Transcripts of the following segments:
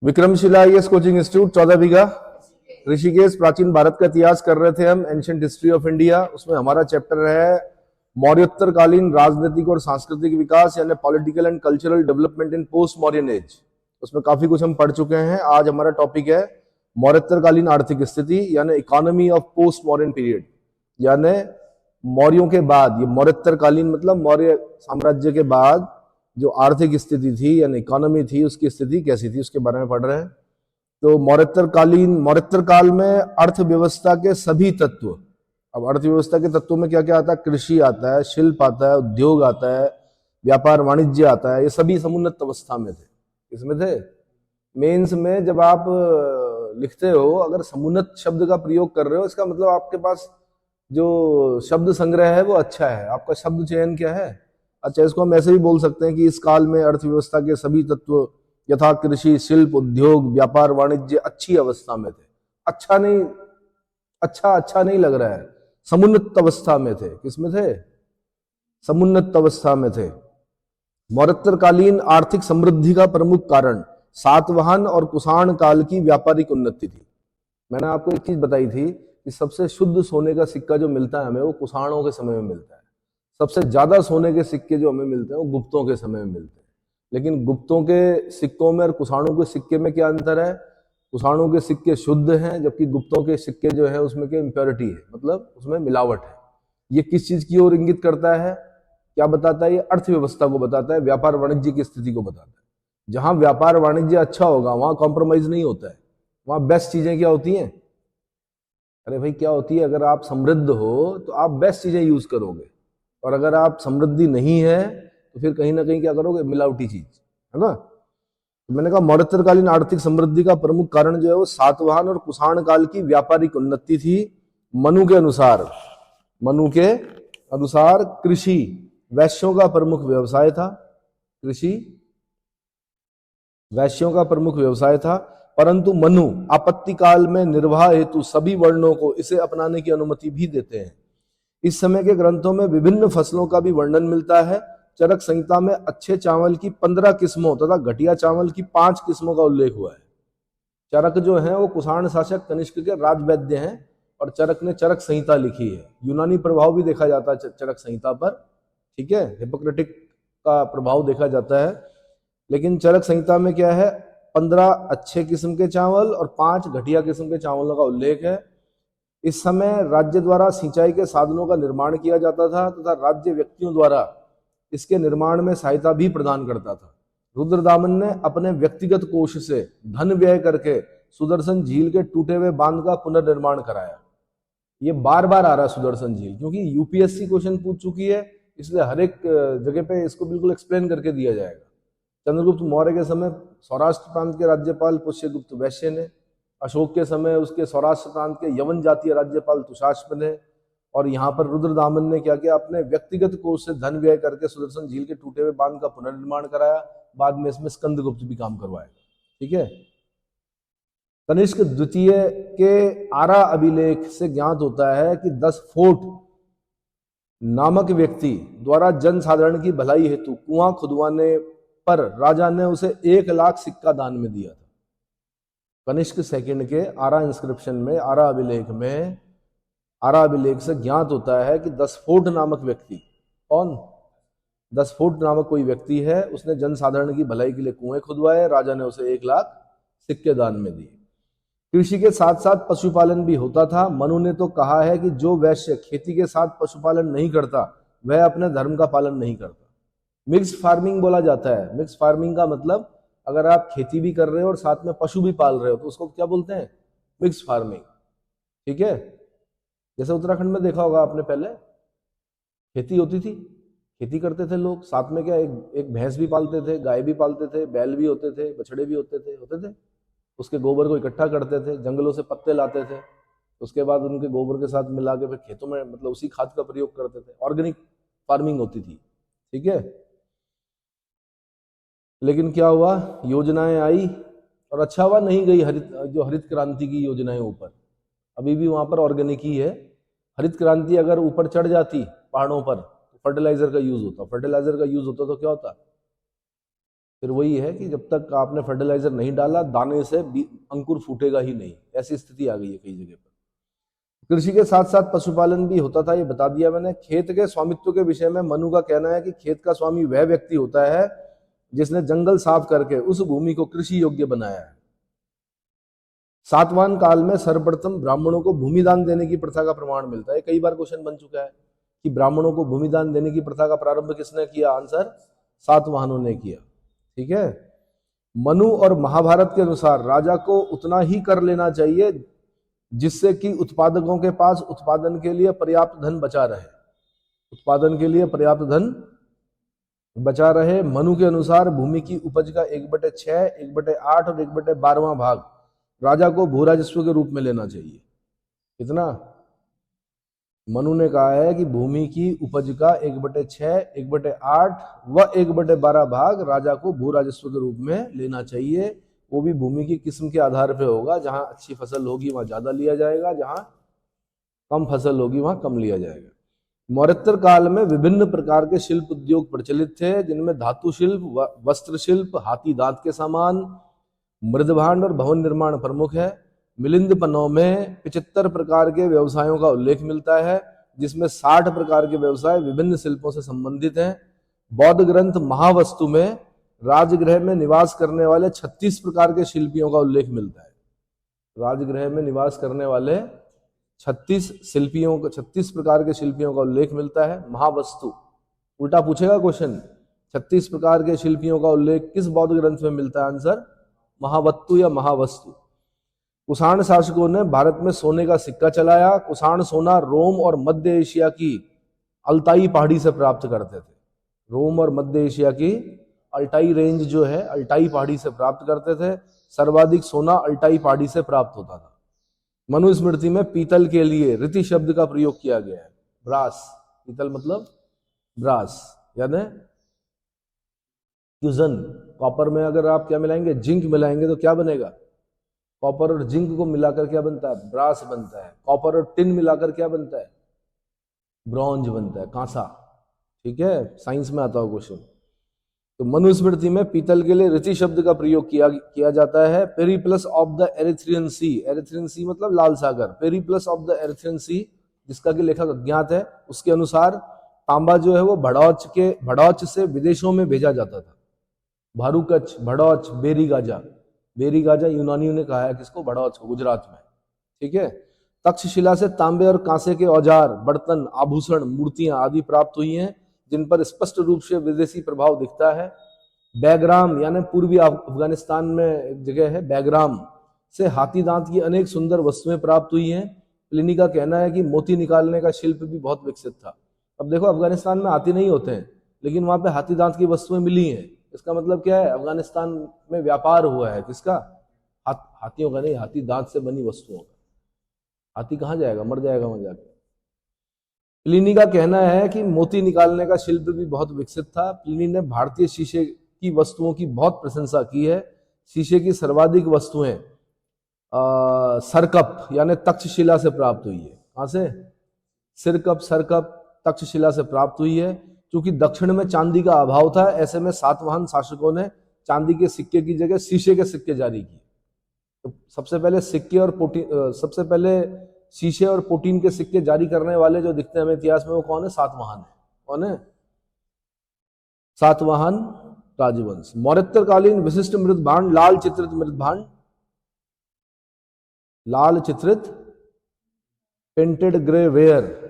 Vikramshila IAS coaching institute 14 बीघा ऋषिकेश। प्राचीन भारत का इतिहास कर रहे थे हम, एंशिएंट हिस्ट्री ऑफ इंडिया। उसमें हमारा चैप्टर है मौर्योत्तर कालीन राजनीतिक और सांस्कृतिक विकास, यानी political and cultural development in post Mauryan age. उसमें काफी कुछ हम पढ़ चुके हैं। आज हमारा टॉपिक है मौर्योत्तर कालीन आर्थिक स्थिति, यानी economy of post Mauryan period, यानी मौर्यों के बाद। ये मौर्योत्तर कालीन मतलब मौर्य साम्राज्य के बाद जो आर्थिक स्थिति थी यानी इकोनॉमी थी, उसकी स्थिति कैसी थी, उसके बारे में पढ़ रहे हैं। तो मौर्योत्तर काल में अर्थव्यवस्था के सभी तत्व, अब अर्थव्यवस्था के तत्वों में क्या क्या आता है? कृषि आता है, शिल्प आता है, उद्योग आता है, व्यापार वाणिज्य आता है। ये सभी समुन्नत अवस्था में थे। इसमें थे मेंस में जब आप लिखते हो, अगर समुन्नत शब्द का प्रयोग कर रहे हो, इसका मतलब आपके पास जो शब्द संग्रह है वो अच्छा है, आपका शब्द चयन क्या है अच्छा। इसको हम ऐसे भी बोल सकते हैं कि इस काल में अर्थव्यवस्था के सभी तत्व यथा कृषि, शिल्प, उद्योग, व्यापार वाणिज्य अच्छी अवस्था में थे। अच्छा नहीं लग रहा है, समुन्नत अवस्था में थे। किसमें थे? समुन्नत अवस्था में थे। मौर्योत्तर कालीन आर्थिक समृद्धि का प्रमुख कारण सातवाहन और कुषाण काल की व्यापारिक उन्नति थी। मैंने आपको एक चीज बताई थी कि सबसे शुद्ध सोने का सिक्का जो मिलता है हमें, वो कुषाणों के समय में मिलता है। सबसे ज्यादा सोने के सिक्के जो हमें मिलते हैं वो गुप्तों के समय में मिलते हैं। लेकिन गुप्तों के सिक्कों में और कुषाणों के सिक्के में क्या अंतर है? कुषाणों के सिक्के शुद्ध हैं, जबकि गुप्तों के सिक्के जो है उसमें क्या इम्प्योरिटी है, मतलब उसमें मिलावट है। ये किस चीज की ओर इंगित करता है? क्या बताता है? ये अर्थव्यवस्था को बताता है, व्यापार वाणिज्य की स्थिति को बताता है। जहां व्यापार वाणिज्य अच्छा होगा वहां कॉम्प्रोमाइज नहीं होता है, वहां बेस्ट चीजें क्या होती हैं? अरे भाई क्या होती है? अगर आप समृद्ध हो तो आप बेस्ट चीजें यूज करोगे, और अगर आप समृद्धि नहीं है तो फिर कहीं ना कहीं क्या करोगे? मिलावटी चीज, है ना। तो मैंने कहा मौर्योत्तर कालीन आर्थिक समृद्धि का प्रमुख कारण जो है वो सातवाहन और कुषाण काल की व्यापारिक उन्नति थी। मनु के अनुसार कृषि वैश्यों का प्रमुख व्यवसाय था। कृषि वैश्यों का प्रमुख व्यवसाय था, परंतु मनु आपत्ति काल में निर्वाह हेतु सभी वर्णों को इसे अपनाने की अनुमति भी देते हैं। इस समय के ग्रंथों में विभिन्न फसलों का भी वर्णन मिलता है। चरक संहिता में अच्छे चावल की 15 किस्मों तथा घटिया चावल की 5 किस्मों का उल्लेख हुआ है। चरक जो है वो कुषाण शासक कनिष्क के राजवैद्य हैं, और चरक ने चरक संहिता लिखी है। यूनानी प्रभाव भी देखा जाता है चरक संहिता पर, ठीक है, हिपोक्रेटिक का प्रभाव देखा जाता है। लेकिन चरक संहिता में क्या है? 15 अच्छे किस्म के चावल और 5 घटिया किस्म के चावलों का उल्लेख है। इस समय राज्य द्वारा सिंचाई के साधनों का निर्माण किया जाता था तथा राज्य व्यक्तियों द्वारा इसके निर्माण में सहायता भी प्रदान करता था। रुद्रदामन ने अपने व्यक्तिगत कोष से धन व्यय करके सुदर्शन झील के टूटे हुए बांध का पुनर्निर्माण कराया। ये बार बार आ रहा है सुदर्शन झील, क्योंकि यूपीएससी क्वेश्चन पूछ चुकी है, इसलिए हर एक जगह पे इसको बिल्कुल एक्सप्लेन करके दिया जाएगा। चंद्रगुप्त मौर्य के समय सौराष्ट्र प्रांत के राज्यपाल पुष्यगुप्त वैश्य ने, अशोक के समय उसके सौराष्ट्र प्रांत के यवन जातीय राज्यपाल तुषाश्व ने, और यहाँ पर रुद्रदामन ने क्या किया? अपने व्यक्तिगत कोष से धन व्यय करके सुदर्शन झील के टूटे हुए बांध का पुनर्निर्माण कराया। बाद में इसमें स्कंदगुप्त भी काम करवाया, ठीक है। कनिष्क द्वितीय के आरा अभिलेख से ज्ञात होता है कि 10 फोर्ट नामक व्यक्ति द्वारा जन साधारण की भलाई हेतु कुआं खुदवाने पर राजा ने उसे 1 लाख सिक्का दान में दिया था। कनिष्क सेकंड के आरा इंस्क्रिप्शन में, आरा अभिलेख से ज्ञात होता है कि 10 फोर्ट नामक व्यक्ति, कौन? 10 फोर्ट नामक कोई व्यक्ति है, उसने जनसाधारण की भलाई के लिए कुएं खुदवाए, राजा ने उसे 1 लाख सिक्के दान में दिए। कृषि के साथ साथ पशुपालन भी होता था। मनु ने तो कहा है कि जो वैश्य खेती के साथ पशुपालन नहीं करता वह अपने धर्म का पालन नहीं करता। मिक्स फार्मिंग बोला जाता है। मिक्स फार्मिंग का मतलब अगर आप खेती भी कर रहे हो और साथ में पशु भी पाल रहे हो तो उसको क्या बोलते हैं? मिक्स फार्मिंग, ठीक है। जैसे उत्तराखंड में देखा होगा आपने, पहले खेती होती थी, खेती करते थे लोग, साथ में क्या एक भैंस भी पालते थे, गाय भी पालते थे, बैल भी होते थे, बछड़े भी होते थे। उसके गोबर को इकट्ठा करते थे, जंगलों से पत्ते लाते थे, उसके बाद उनके गोबर के साथ मिला के फिर खेतों में, मतलब उसी खाद का प्रयोग करते थे। ऑर्गेनिक फार्मिंग होती थी, ठीक है। लेकिन क्या हुआ? योजनाएं आई और अच्छा हुआ नहीं गई हरित क्रांति की योजनाएं ऊपर, अभी भी वहां पर ऑर्गेनिक ही है। हरित क्रांति अगर ऊपर चढ़ जाती पहाड़ों पर तो फर्टिलाइजर का यूज होता तो क्या होता? फिर वही है कि जब तक आपने फर्टिलाइजर नहीं डाला दाने से अंकुर फूटेगा ही नहीं, ऐसी स्थिति आ गई है कई जगह पर। कृषि के साथ साथ पशुपालन भी होता था, ये बता दिया मैंने। खेत के स्वामित्व के विषय में मनु का कहना है कि खेत का स्वामी वह व्यक्ति होता है जिसने जंगल साफ करके उस भूमि को कृषि योग्य बनाया है। सातवाहन काल में सर्वप्रथम ब्राह्मणों को भूमिदान देने की प्रथा का प्रमाण मिलता है। कई बार क्वेश्चन बन चुका है कि ब्राह्मणों को भूमिदान देने की प्रथा का प्रारंभ किसने किया? आंसर सातवाहनों ने किया। ठीक है। मनु और महाभारत के अनुसार राजा को उतना ही कर लेना चाहिए जिससे कि उत्पादकों के पास उत्पादन के लिए पर्याप्त धन बचा रहे। उत्पादन के लिए पर्याप्त धन बचा रहे। मनु के अनुसार भूमि की उपज का 1/6, 1/8 और 1/12वां भाग राजा को भूराजस्व के रूप में लेना चाहिए। कितना? मनु ने कहा है कि भूमि की उपज का 1/6, 1/8 व 1/12 भाग राजा को भूराजस्व के रूप में लेना चाहिए। वो भी भूमि की किस्म के आधार पे होगा। जहां अच्छी फसल होगी वहां ज्यादा लिया जाएगा, जहां कम फसल होगी वहां कम लिया जाएगा। मौर्योत्तर काल में विभिन्न प्रकार के शिल्प उद्योग प्रचलित थे, जिनमें धातु शिल्प, वस्त्र शिल्प, हाथी दांत के सामान, मृदभांड और भवन निर्माण प्रमुख है। मिलिंद पन्नों में 75 प्रकार के व्यवसायों का उल्लेख मिलता है, जिसमें 60 प्रकार के व्यवसाय विभिन्न शिल्पों से संबंधित हैं। बौद्ध ग्रंथ महावस्तु में राजगृह में निवास करने वाले 36 प्रकार के शिल्पियों का उल्लेख मिलता है। राजगृह में निवास करने वाले 36 प्रकार के शिल्पियों का उल्लेख मिलता है। महावस्तु, उल्टा पूछेगा क्वेश्चन, 36 प्रकार के शिल्पियों का उल्लेख किस बौद्ध ग्रंथ में मिलता है? आंसर महावत्तु या महावस्तु। कुषाण शासकों ने भारत में सोने का सिक्का चलाया। कुषाण सोना रोम और मध्य एशिया की अल्ताई पहाड़ी से प्राप्त करते थे। रोम और मध्य एशिया की अल्टाई रेंज जो है, अल्टाई पहाड़ी से प्राप्त करते थे। सर्वाधिक सोना अल्टाई पहाड़ी से प्राप्त होता था। मनुस्मृति में पीतल के लिए ऋति शब्द का प्रयोग किया गया है। ब्रास, पीतल मतलब ब्रास, याद है? फ्यूजन, कॉपर में अगर आप क्या मिलाएंगे? जिंक मिलाएंगे तो क्या बनेगा? कॉपर और जिंक को मिलाकर क्या बनता है? ब्रास बनता है। कॉपर और टिन मिलाकर क्या बनता है? ब्रॉन्ज बनता है, कांसा। ठीक है, साइंस में आता हो क्वेश्चन। तो मनुस्मृति में पीतल के लिए ऋति शब्द का प्रयोग किया जाता है। Periplus of the Erythraean Sea, Erythraean Sea मतलब लाल सागर, Periplus of the Erythraean Sea जिसका कि लेखक अज्ञात है, उसके अनुसार तांबा जो है वो भड़ौच से विदेशों में भेजा जाता था। भारूकच, भड़ौच, बेरी गाजा यूनानियों ने कहा है किसको? भड़ौच को, गुजरात में। ठीक है। तक्षशिला से तांबे और कांसे के औजार, बर्तन, आभूषण, मूर्तियां आदि प्राप्त हुई हैं, जिन पर स्पष्ट रूप से विदेशी प्रभाव दिखता है। बैग्राम यानी पूर्वी अफगानिस्तान में एक जगह है बैग्राम, से हाथी दांत की अनेक सुंदर वस्तुएं प्राप्त हुई हैं। प्लिनी का कहना है कि मोती निकालने का शिल्प भी बहुत विकसित था। अब देखो, अफगानिस्तान में हाथी नहीं होते हैं, लेकिन वहां पे हाथी दांत की वस्तुएं मिली हैं। इसका मतलब क्या है? अफगानिस्तान में व्यापार हुआ है किसका? हाथियों का नहीं, हाथी दांत से बनी वस्तुओं का। हाथी कहाँ जाएगा? मर जाएगा वहां जाके। प्लिनी का कहना है कि मोती निकालने का शिल्प भी बहुत विकसित था। प्लिनी ने भारतीय शीशे की वस्तुओं की बहुत प्रशंसा की है। शीशे की सर्वाधिक वस्तुएं सरकप यानी तक्षशिला से प्राप्त हुई है। कहां से? सरकप तक्षशिला से प्राप्त हुई है। क्योंकि दक्षिण में चांदी का अभाव था, ऐसे में सातवाहन शासकों ने चांदी के सिक्के की जगह शीशे के सिक्के जारी किए। तो सबसे पहले शीशे और पोटीन के सिक्के जारी करने वाले जो दिखते हैं हमें इतिहास में, वो कौन है? सातवाहन है। कौन है? सातवाहन राजवंश। मौर्योत्तरकालीन विशिष्ट मृदभांड, लाल चित्रित मृदभांड, लाल चित्रित पेंटेड ग्रे वेयर,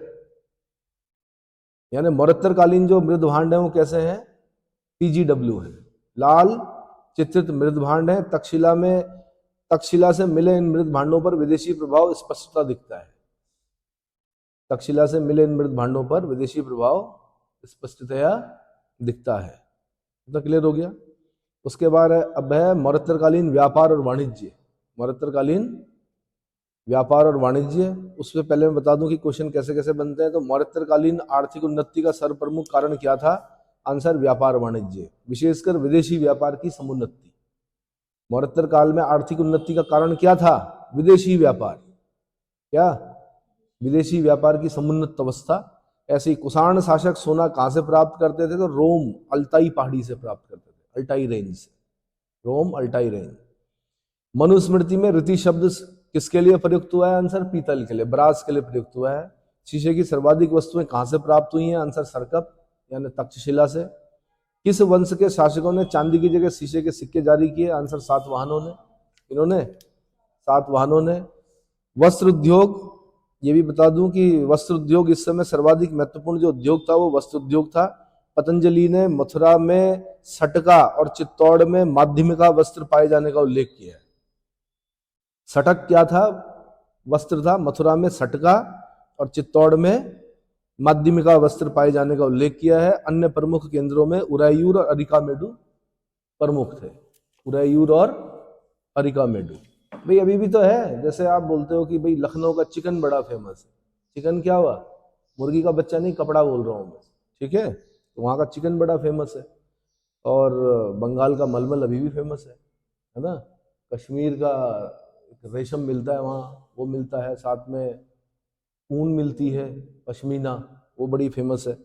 यानी मौर्योत्तरकालीन जो मृदभांड है वो कैसे हैं? PGW है। लाल चित्रित मृदभांड है। तक्षशिला से मिले इन मृद भांडों पर विदेशी प्रभाव स्पष्टता दिखता है। तक्षशिला से मिले इन मृद भांडों पर विदेशी प्रभाव स्पष्टतया दिखता है। तो क्लियर हो गया। उसके बाद अब है मौर्योत्तरकालीन व्यापार और वाणिज्य। मौर्योत्तरकालीन व्यापार और वाणिज्य, उससे पहले मैं बता दूं कि क्वेश्चन कैसे कैसे बनते हैं। तो मौर्योत्तरकालीन आर्थिक उन्नति का सर्वप्रमुख कारण क्या था? आंसर व्यापार वाणिज्य, विशेषकर विदेशी व्यापार की समुन्नति। मौर्योत्तर काल में आर्थिक उन्नति का कारण क्या था? विदेशी व्यापार। क्या? विदेशी व्यापार की समुन्नत अवस्था। ऐसे ही कुषाण शासक सोना कहां से प्राप्त करते थे? तो रोम, अल्ताई पहाड़ी से प्राप्त करते थे। अल्टाई रेंज से, रोम अल्टाई रेंज। मनुस्मृति में ऋति शब्द किसके लिए प्रयुक्त हुआ है? आंसर पीतल के लिए, ब्रास के लिए प्रयुक्त हुआ है। शीशे की सर्वाधिक वस्तुएं कहां से प्राप्त हुई हैं? आंसर सरकप यानी तक्षशिला से। किस वंश के शासकों ने चांदी की जगह शीशे के सिक्के जारी किए? आंसर सातवाहनों ने। इन्होंने सातवाहनों ने। वस्त्र उद्योग, ये भी बता दूं कि वस्त्र उद्योग इस समय सर्वाधिक महत्वपूर्ण जो उद्योग था वो वस्त्र उद्योग था। पतंजलि ने मथुरा में सटका और चित्तौड़ में माध्यमिका वस्त्र पाए जाने का उल्लेख किया है। सटक क्या था? वस्त्र था। मथुरा में सटका और चित्तौड़ में माध्यमिका वस्त्र पाए जाने का उल्लेख किया है। अन्य प्रमुख केंद्रों में उरायूर और अरिकामेडु प्रमुख थे। उरायूर और अरिकामेडु भाई अभी भी तो है। जैसे आप बोलते हो कि भाई लखनऊ का चिकन बड़ा फेमस है। चिकन क्या हुआ? मुर्गी का बच्चा नहीं, कपड़ा बोल रहा हूं मैं, ठीक है? तो वहां का चिकन बड़ा फेमस है। और बंगाल का मलमल अभी भी फेमस है ना? कश्मीर का रेशम मिलता है वहाँ, वो मिलता है। साथ में ऊन मिलती है, पश्मीना, वो बड़ी फेमस है।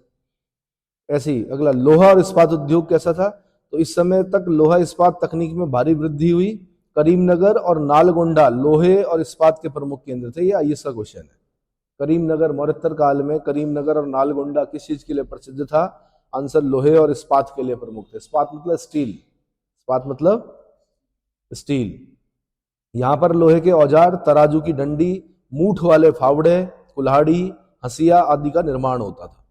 ऐसे ही अगला, लोहा और इस्पात उद्योग कैसा था? तो इस समय तक लोहा इस्पात तकनीक में भारी वृद्धि हुई। करीमनगर और नालगोंडा लोहे और इस्पात के प्रमुख केंद्र थे। ये आईएएस का क्वेश्चन है। करीमनगर, मौर्योत्तर काल में करीमनगर और नालगोंडा किस चीज के लिए प्रसिद्ध था? आंसर लोहे और इस्पात के लिए प्रमुख थे। इस्पात मतलब स्टील, इस्पात मतलब स्टील। यहां पर लोहे के औजार, तराजू की डंडी, मूठ वाले फावड़े, कुल्हाड़ी, हंसिया आदि का निर्माण होता था।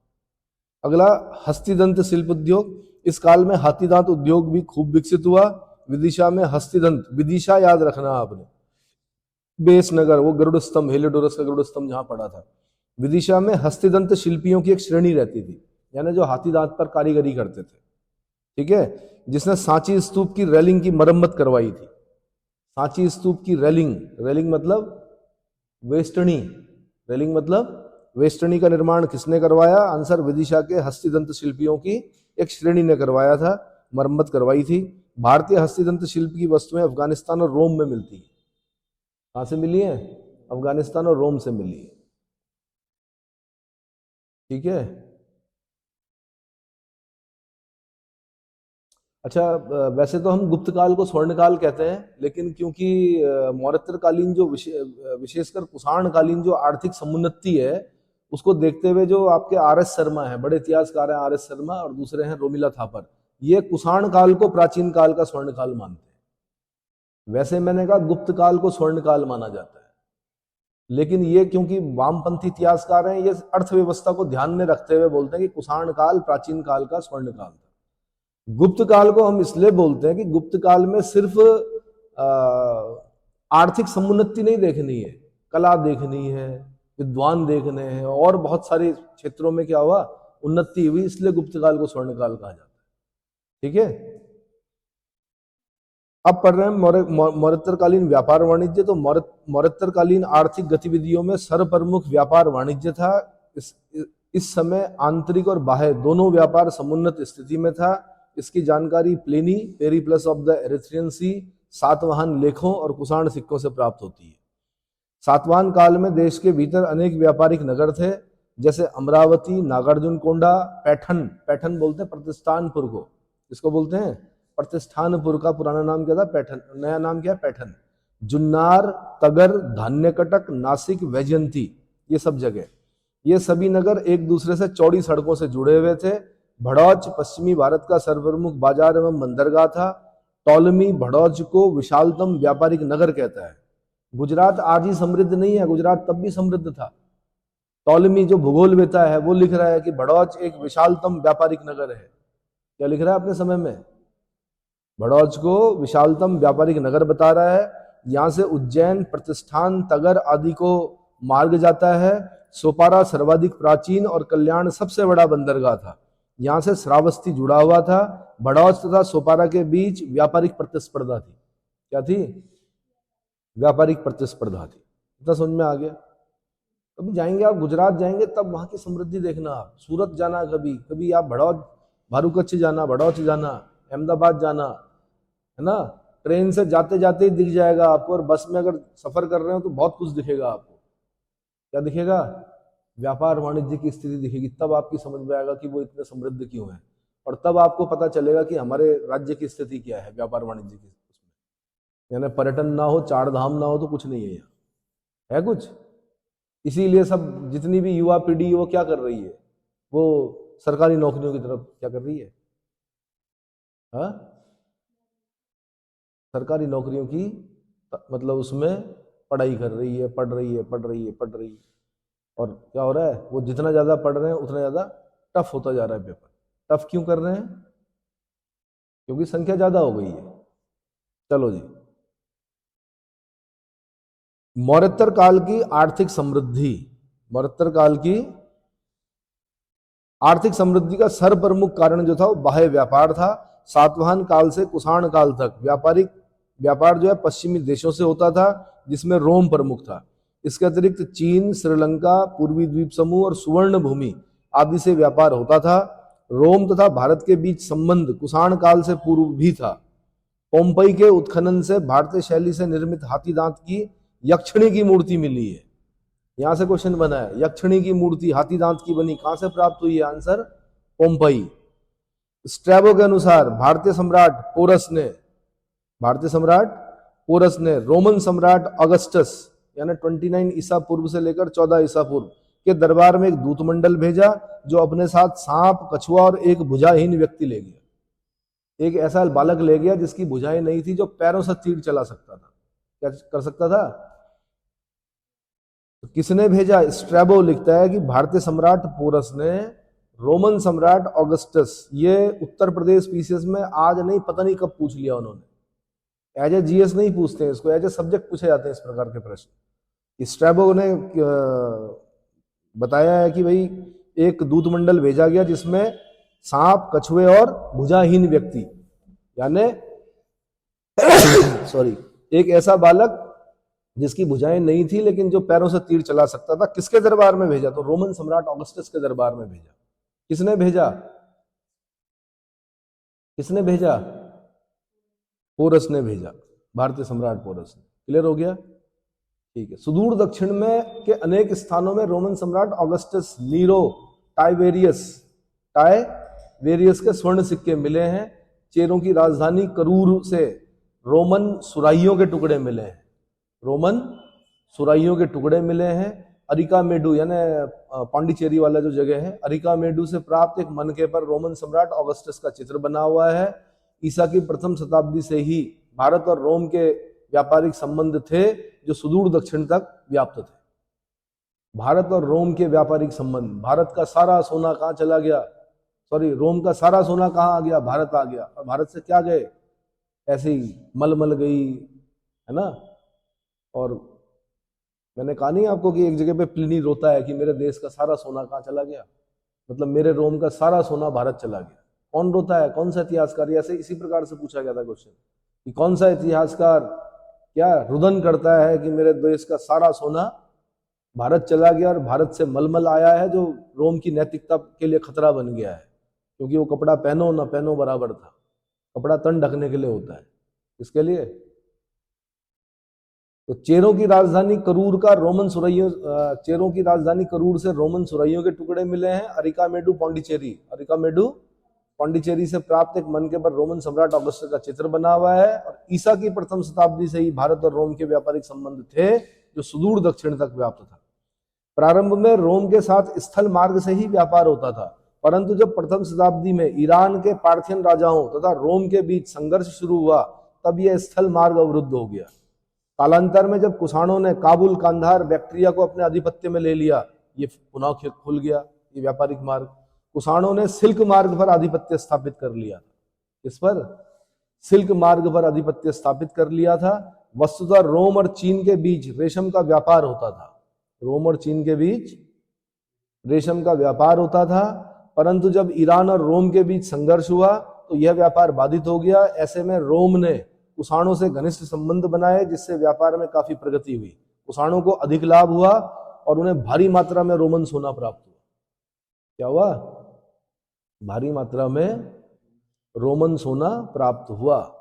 अगला, हस्तिदंत शिल्प उद्योग। इस काल में हाथीदांत उद्योग भी खूब विकसित हुआ। विदिशा में हस्तिदंत, विदिशा याद रखना आपने, बेसनगर, वो गरुड़ स्तंभ, हेलिडोरस का गरुड़ स्तंभ जहां पड़ा था। विदिशा में हस्तिदंत शिल्पियों की एक श्रेणी रहती थी, यानी जो हाथी दांत पर कारीगरी करते थे, ठीक है? जिसने सांची स्तूप की रेलिंग की मरम्मत करवाई थी। सांची स्तूप की रेलिंग, रेलिंग मतलब वेस्टनी, रेलिंग मतलब वेस्टनी का निर्माण किसने करवाया? आंसर विदिशा के हस्तिदंत शिल्पियों की एक श्रेणी ने करवाया था, मरम्मत करवाई थी। भारतीय हस्तिदंत शिल्प की वस्तुएं अफगानिस्तान और रोम में मिलती है। कहां से मिली है? अफगानिस्तान और रोम से मिली है, ठीक है? अच्छा, वैसे तो हम गुप्त काल को स्वर्ण काल कहते हैं, लेकिन क्योंकि मौर्योत्तर कालीन जो विशेषकर कुषाण कालीन जो आर्थिक समुन्नति है उसको देखते हुए जो आपके आर.एस. शर्मा है, बड़े इतिहासकार हैं आर.एस. शर्मा, और दूसरे हैं रोमिला थापर, ये कुषाण काल को प्राचीन काल का स्वर्ण काल मानते हैं। वैसे मैंने कहा गुप्त काल को स्वर्ण काल माना जाता है, लेकिन ये क्योंकि वामपंथी इतिहासकार हैं, ये अर्थव्यवस्था को ध्यान में रखते हुए बोलते हैं कि कुषाण काल प्राचीन काल का स्वर्ण काल था। गुप्त काल को हम इसलिए बोलते हैं कि गुप्त काल में सिर्फ आर्थिक समुन्नति नहीं देखनी है, कला देखनी है, विद्वान देखने हैं, और बहुत सारे क्षेत्रों में क्या हुआ? उन्नति हुई, इसलिए गुप्त काल को स्वर्ण काल कहा जाता है, ठीक है? अब पढ़ रहे हैं मौर्योत्तरकालीन व्यापार वाणिज्य। तो मौर्योत्तरकालीन आर्थिक गतिविधियों में सर्वप्रमुख व्यापार वाणिज्य था। इस समय आंतरिक और बाह्य दोनों व्यापार समुन्नत स्थिति में था। इसकी जानकारी Pliny, Periplus of the Erythraean Sea, Satavahana लेखों और कुषाण सिक्कों से प्राप्त होती है। सातवाहन काल में देश के भीतर अनेक व्यापारिक नगर थे, जैसे अमरावती, नागार्जुनकोंडा, पैठन, पैठन बोलते हैं प्रतिष्ठानपुर को, इसको बोलते हैं प्रतिष्ठानपुर, का पुराना नाम क्या था? पैठन, नया नाम क्या है? पैठन। जुन्नार, तगर, धान्यकटक, नासिक, वैजयंती, ये सब जगह, ये सभी नगर एक दूसरे से चौड़ी सड़कों से जुड़े हुए थे। भड़ौच पश्चिमी भारत का सर्वप्रमुख बाजार एवं बंदरगाह था। टॉलमी भड़ौच को विशालतम व्यापारिक नगर कहता है। गुजरात आज ही समृद्ध नहीं है, गुजरात तब भी समृद्ध था। टॉलमी जो भूगोलवेता है वो लिख रहा है कि भड़ौच एक विशालतम व्यापारिक नगर है। क्या लिख रहा है अपने समय में? भड़ौच को विशालतम व्यापारिक नगर बता रहा है। यहां से उज्जैन, प्रतिष्ठान, तगर आदि को मार्ग जाता है। सोपारा सर्वाधिक प्राचीन और कल्याण सबसे बड़ा बंदरगाह था। यहां से श्रावस्ती जुड़ा हुआ था। भड़ौच तथा सोपारा के बीच व्यापारिक प्रतिस्पर्धा थी। क्या थी? व्यापारिक प्रतिस्पर्धा थी। इतना समझ में आ गया? कभी जाएंगे आप गुजरात जाएंगे तब वहां की समृद्धि देखना। आप सूरत जाना, कभी कभी आप भड़ौच, भारूकच्छ जाना, भड़ौच जाना, अहमदाबाद जाना, है ना? ट्रेन से जाते जाते ही दिख जाएगा आपको, और बस में अगर सफर कर रहे हो तो बहुत कुछ दिखेगा आपको। क्या दिखेगा? व्यापार वाणिज्य की स्थिति दिखेगी, तब आपकी समझ में आएगा कि वो इतने समृद्ध क्यों है। और तब आपको पता चलेगा कि हमारे राज्य की स्थिति क्या है व्यापार वाणिज्य की। यानी पर्यटन ना हो, चार धाम ना हो तो कुछ नहीं है यहाँ, है कुछ। इसीलिए सब जितनी भी युवा पीढ़ी वो क्या कर रही है, वो सरकारी नौकरियों की तरफ क्या कर रही है, हाँ, सरकारी नौकरियों की मतलब उसमें पढ़ाई कर रही है, पढ़ रही है। और क्या हो रहा है, वो जितना ज्यादा पढ़ रहे हैं उतना ज्यादा टफ होता जा रहा है पेपर। टफ क्यों कर रहे हैं, क्योंकि संख्या ज्यादा हो गई है। चलो जी, मौर्योत्तर काल की आर्थिक समृद्धि। मौर्योत्तर काल की आर्थिक समृद्धि का सर्वप्रमुख कारण जो था वो बाह्य व्यापार था। सातवाहन काल से कुषाण काल तक व्यापार जो है पश्चिमी देशों से होता था, जिसमें रोम प्रमुख था। इसके अतिरिक्त चीन, श्रीलंका, पूर्वी द्वीप समूह और सुवर्ण भूमि आदि से व्यापार होता था। रोम तथा भारत के बीच संबंध कुषाण काल से पूर्व भी था। पोम्पई के उत्खनन से भारतीय शैली से निर्मित हाथी दांत की यक्षिणी की मूर्ति मिली है। यहां से क्वेश्चन बना है, यक्षिणी की मूर्ति हाथी दांत की बनी, कहां से प्राप्त हुई है, आंसर पोम्पई। स्ट्रैबो के अनुसार भारतीय सम्राट पोरस ने रोमन सम्राट ऑगस्टस यानी 29 ईसा पूर्व से लेकर 14 ईसा पूर्व के दरबार में एक दूतमंडल भेजा, जो अपने साथ सांप, कछुआ और एक भुजाहीन व्यक्ति ले गया। एक ऐसा बालक ले गया जिसकी भुजाएं नहीं थी, जो पैरों से तीर चला सकता था। क्या कर सकता था, तो किसने भेजा? स्ट्रैबो लिखता है कि भारतीय सम्राट पोरस ने रोमन सम्राट ऑगस्टस, ये उत्तर प्रदेश पीसीएस में आज नहीं पता नहीं कब पूछ लिया उन्होंने। एज ए जीएस नहीं पूछते हैं इसको, एज ए सब्जेक्ट पूछे जाते हैं इस प्रकार के प्रश्न। स्ट्रैबो ने बताया है कि भाई एक दूतमंडल भेजा गया जिसमें सांप, कछुए और भुजाहीन व्यक्ति यानी सॉरी एक ऐसा बालक जिसकी भुजाएं नहीं थी लेकिन जो पैरों से तीर चला सकता था, किसके दरबार में भेजा? तो रोमन सम्राट ऑगस्टस के दरबार में भेजा। किसने भेजा? पोरस ने भेजा, भारतीय सम्राट पोरस ने। क्लियर हो गया? ठीक है। सुदूर दक्षिण में के अनेक स्थानों में रोमन सम्राट ऑगस्टस नीरो टाइवेरियस के स्वर्ण सिक्के मिले हैं। चेरों की राजधानी करूर से रोमन सुराहियों के टुकड़े मिले हैं। अरिकामेडु यानी पांडिचेरी वाला जो जगह है, अरिकामेडु से प्राप्त एक मनके पर रोमन सम्राट ऑगस्टस का चित्र बना हुआ है। ईसा की प्रथम शताब्दी से ही भारत और रोम के व्यापारिक संबंध थे जो सुदूर दक्षिण तक व्याप्त थे। भारत और रोम के व्यापारिक संबंध, भारत का सारा सोना कहां चला गया, रोम का सारा सोना कहां आ गया? भारत आ गया। और भारत से क्या गए? ऐसे ही मलमल गई, है ना। और मैंने कहा नहीं आपको कि एक जगह पे प्लिनी रोता है कि मेरे देश का सारा सोना कहां चला गया, मतलब मेरे रोम का सारा सोना भारत चला गया। कौन रोता है? कौन सा इतिहासकार? ऐसे इसी प्रकार से पूछा गया था क्वेश्चन कि कौन सा इतिहासकार क्या रुदन करता है कि मेरे देश का सारा सोना भारत चला गया और भारत से मलमल आया है, जो रोम की नैतिकता के लिए खतरा बन गया है, क्योंकि वो कपड़ा पहनो ना पहनो बराबर था। कपड़ा तन ढकने के लिए होता है, इसके लिए। तो चेरों की राजधानी करूर से रोमन सुराइयों के टुकड़े मिले हैं। अरिकामेडु पांडिचेरी से प्राप्त एक मनके पर रोमन सम्राट ऑगस्टस का चित्र बना हुआ है। और ईसा की प्रथम शताब्दी से ही भारत और रोम के व्यापारिक संबंध थे जो सुदूर दक्षिण तक व्याप्त था। प्रारंभ में रोम के साथ स्थल मार्ग से ही व्यापार होता था, परंतु जब प्रथम शताब्दी में ईरान के पार्थियन राजाओं तथा रोम के बीच संघर्ष शुरू हुआ, तब यह स्थल मार्ग अवरुद्ध हो गया। कालांतर में जब कुषाणों ने काबुल, कांधार, बैक्ट्रिया को अपने आधिपत्य में ले लिया, ये पुनः खुल गया ये व्यापारिक मार्ग। कुषाणों ने सिल्क मार्ग पर आधिपत्य स्थापित कर लिया। इस पर सिल्क मार्ग पर आधिपत्य स्थापित कर लिया था। वस्तुतः रोम और चीन के बीच रेशम का व्यापार होता था। परंतु जब ईरान और रोम के बीच संघर्ष हुआ तो यह व्यापार बाधित हो गया। ऐसे में रोम ने कुषाणों से घनिष्ठ संबंध बनाए, जिससे व्यापार में काफी प्रगति हुई। कुषाणों को अधिक लाभ हुआ और उन्हें भारी मात्रा में रोमन सोना प्राप्त हुआ। क्या हुआ? भारी मात्रा में रोमन सोना प्राप्त हुआ।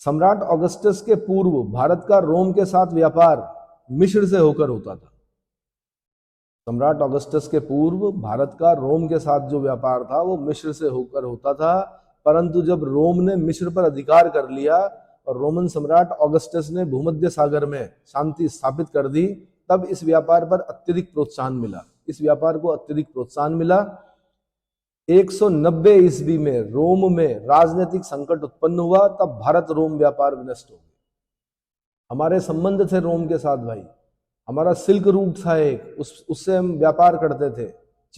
सम्राट ऑगस्टस के पूर्व भारत का रोम के साथ व्यापार मिस्र से होकर होता था। सम्राट ऑगस्टस के पूर्व भारत का रोम के साथ जो व्यापार था वो मिस्र से होकर होता था, परंतु जब रोम ने मिस्र पर अधिकार कर लिया और रोमन सम्राट ऑगस्टस ने भूमध्य सागर में शांति स्थापित कर दी, तब इस व्यापार पर अत्यधिक प्रोत्साहन मिला। इस व्यापार को अत्यधिक प्रोत्साहन मिला। 190 ईस्वी में रोम में राजनीतिक संकट उत्पन्न हुआ, तब भारत रोम व्यापार विनष्ट हो गया। हमारे संबंध थे रोम के साथ भाई, हमारा सिल्क रूट था एक, उससे हम व्यापार करते थे।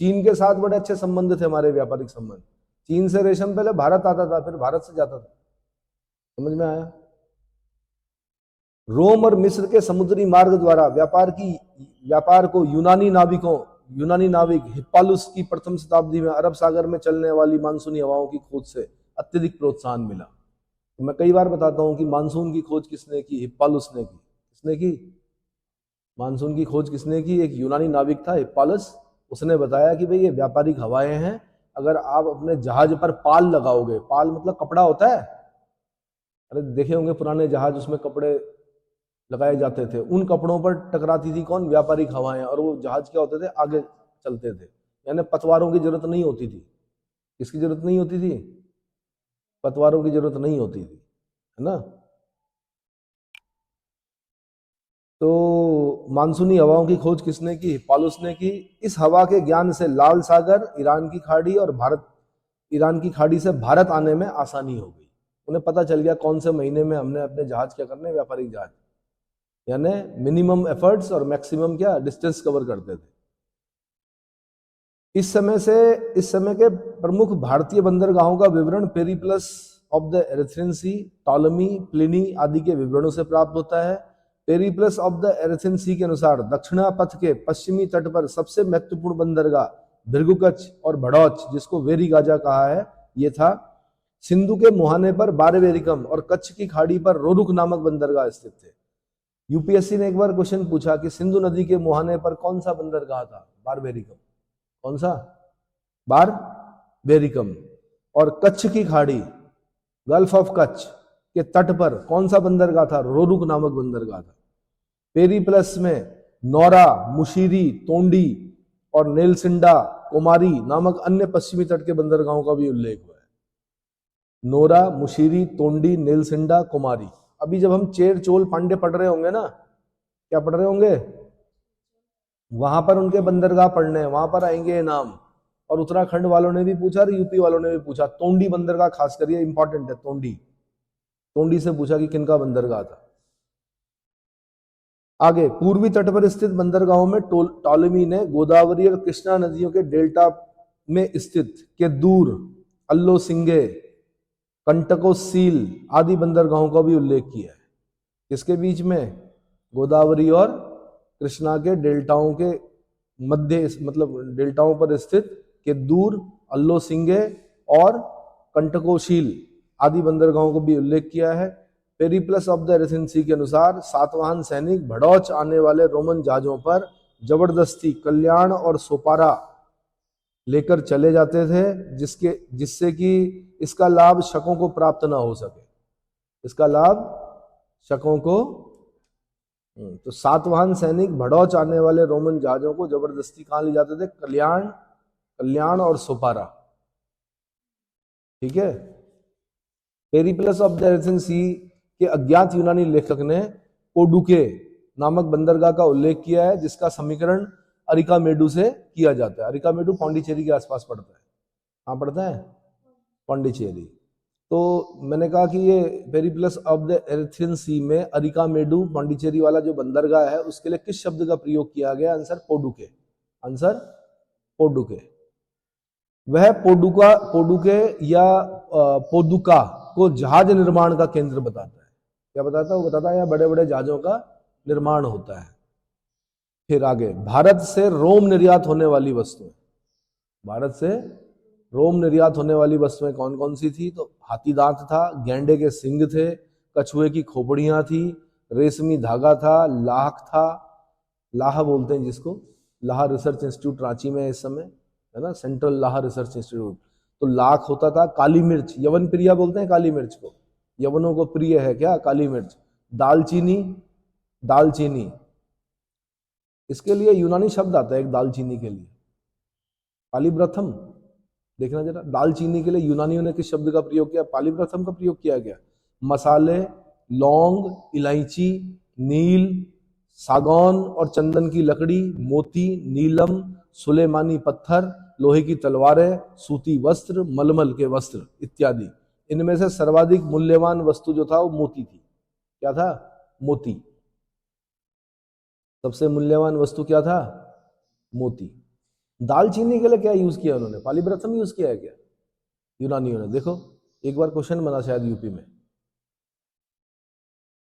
चीन के साथ बड़े अच्छे संबंध थे हमारे, व्यापारिक संबंध। चीन से रेशम पहले भारत आता था, फिर भारत से जाता था। समझ में आया? रोम और मिस्र के समुद्री मार्ग द्वारा व्यापार को यूनानी नाविक हिप्पालुस की प्रथम शताब्दी में अरब सागर में चलने वाली मानसूनी हवाओं की खोज से अत्यधिक प्रोत्साहन मिला। तो मैं कई बार बताता हूं कि मानसून की खोज किसने की? हिप्पालुस ने की। किसने की मानसून की खोज? किसने की? एक यूनानी नाविक था हिप्पालुस। उसने बताया कि भाई ये व्यापारिक हवाएं हैं, अगर आप अपने जहाज पर पाल लगाओगे, पाल मतलब कपड़ा होता है, अरे देखे होंगे पुराने जहाज, उसमें कपड़े लगाए जाते थे, उन कपड़ों पर टकराती थी कौन? व्यापारिक हवाएं। और वो जहाज क्या होते थे? आगे चलते थे, यानी पतवारों की जरूरत नहीं होती थी। किसकी जरूरत नहीं होती थी? पतवारों की जरूरत नहीं होती थी, है ना। तो मानसूनी हवाओं की खोज किसने की? हिप्पालुस ने की। इस हवा के ज्ञान से लाल सागर, ईरान की खाड़ी और ईरान की खाड़ी से भारत आने में आसानी हो गई। उन्हें पता चल गया कौन से महीने में हमने अपने जहाज क्या करने, व्यापारिक जहाज, यानी मिनिमम एफर्ट्स और मैक्सिमम क्या डिस्टेंस कवर करते थे। इस समय के प्रमुख भारतीय बंदरगाहों का विवरण Periplus of the Erythraean Sea, Ptolemy, Pliny आदि के विवरणों से प्राप्त होता है। Periplus of the Erythraean Sea के अनुसार दक्षिणा पथ के पश्चिमी तट पर सबसे महत्वपूर्ण बंदरगाह भृगुकच्छ और भड़ौच, जिसको वेरी गाजा कहा है, ये था। सिंधु के मुहाने पर बारवेरिकम और कच्छ की खाड़ी पर रोरुक नामक बंदरगाह स्थित थे। यूपीएससी ने एक बार क्वेश्चन पूछा कि सिंधु नदी के मुहाने पर कौन सा बंदरगाह था? बारवेरिकम। कौन सा? बारवेरिकम। और कच्छ की खाड़ी, गल्फ ऑफ कच्छ के तट पर कौन सा बंदरगाह था? रोरुक नामक बंदरगाह था। पेरिप्लस में नौरा, मुशीरी, तोंडी और नेलसिंडा, कोमारी नामक अन्य पश्चिमी तट के बंदरगाहों का भी उल्लेख हुआ है। नोरा, मुशीरी, तोंडी, नेलसिंडा, कोमारी। अभी जब हम चेर, चोल, पांडे पढ़ रहे होंगे ना, क्या पढ़ रहे होंगे, वहां पर उनके बंदरगाह पढ़ने हैं, वहां पर आएंगे ये नाम। और उत्तराखंड वालों ने भी पूछा और यूपी वालों ने भी पूछा। तोंडी बंदरगाह खास करिए इंपॉर्टेंट है। तोंडी से पूछा कि किनका बंदरगाह था। आगे पूर्वी तट पर स्थित बंदरगाहों में टॉलेमी ने गोदावरी और कृष्णा नदियों के डेल्टा में स्थित केदूर, अल्लो सिंगे, कंटकोसील आदि बंदरगाहों का भी उल्लेख किया है। किसके बीच में? गोदावरी और कृष्णा के डेल्टाओं के मध्य, मतलब डेल्टाओं पर स्थित केदूर, अल्लो सिंगे और कंटकोशील आदि बंदरगाहों को भी उल्लेख किया है। Periplus of the Erythraean Sea के अनुसार सातवाहन सैनिक भड़ौच आने वाले रोमन जहाजों पर जबरदस्ती कल्याण और सोपारा लेकर चले जाते थे, जिससे कि इसका लाभ शकों को प्राप्त ना हो सके। इसका लाभ शकों को, तो सातवाहन सैनिक भड़ौच आने वाले रोमन जहाजों को जबरदस्ती कहां ले जाते थे? कल्याण और सोपारा। ठीक है। Periplus of the Erythraean Sea के अज्ञात यूनानी लेखक ने पोडुके नामक बंदरगाह का उल्लेख किया है, जिसका समीकरण अरिकामेडु से किया जाता है। अरिकामेडु पौंडीचेरी के आसपास पड़ता है। कहां पड़ता है? पौंडीचेरी। तो मैंने कहा कि ये पेरिप्लस ऑफ द एरिथ्रियन सी में अरिकामेडु पौंडीचेरी वाला जो बंदरगाह है, उसके लिए किस शब्द का प्रयोग किया गया? आंसर पोडुके। आंसर पोडुके। वह पोडुके या पोदुका को जहाज निर्माण का केंद्र बताता है। क्या बताता है? वो बताता है यहाँ बड़े बड़े जहाजों का निर्माण होता है। फिर आगे, भारत से रोम निर्यात होने वाली वस्तुएं। भारत से रोम निर्यात होने वाली वस्तुएं कौन कौन सी थी? तो हाथी दांत था, गैंडे के सिंग थे, कछुए की खोपड़ियां थी, रेशमी धागा था, लाख था, लाह बोलते हैं जिसको, लाह रिसर्च इंस्टीट्यूट रांची में इस समय है ना, सेंट्रल लाह रिसर्च इंस्टीट्यूट। तो लाख होता था, काली मिर्च, यवन प्रिया बोलते हैं काली मिर्च को, यवनों को प्रिय है क्या काली मिर्च। दालचीनी इसके लिए यूनानी शब्द आता है एक दालचीनी के लिए, पालिब्रथम। देखना जरा, दालचीनी के लिए यूनानियों ने किस शब्द का प्रयोग किया? पालिब्रथम का प्रयोग किया गया। मसाले, लौंग, इलायची, नील, सागौन और चंदन की लकड़ी, मोती, नीलम, सुलेमानी पत्थर, लोहे की तलवारें, सूती वस्त्र, मलमल के वस्त्र इत्यादि। इनमें से सर्वाधिक मूल्यवान वस्तु जो था वो मोती थी। क्या था? मोती। सबसे मूल्यवान वस्तु क्या था? मोती। दालचीनी के लिए क्या यूज किया उन्होंने? पालिब्रथम यूज किया है क्या यूनानियों ने? देखो एक बार क्वेश्चन बना शायद यूपी में।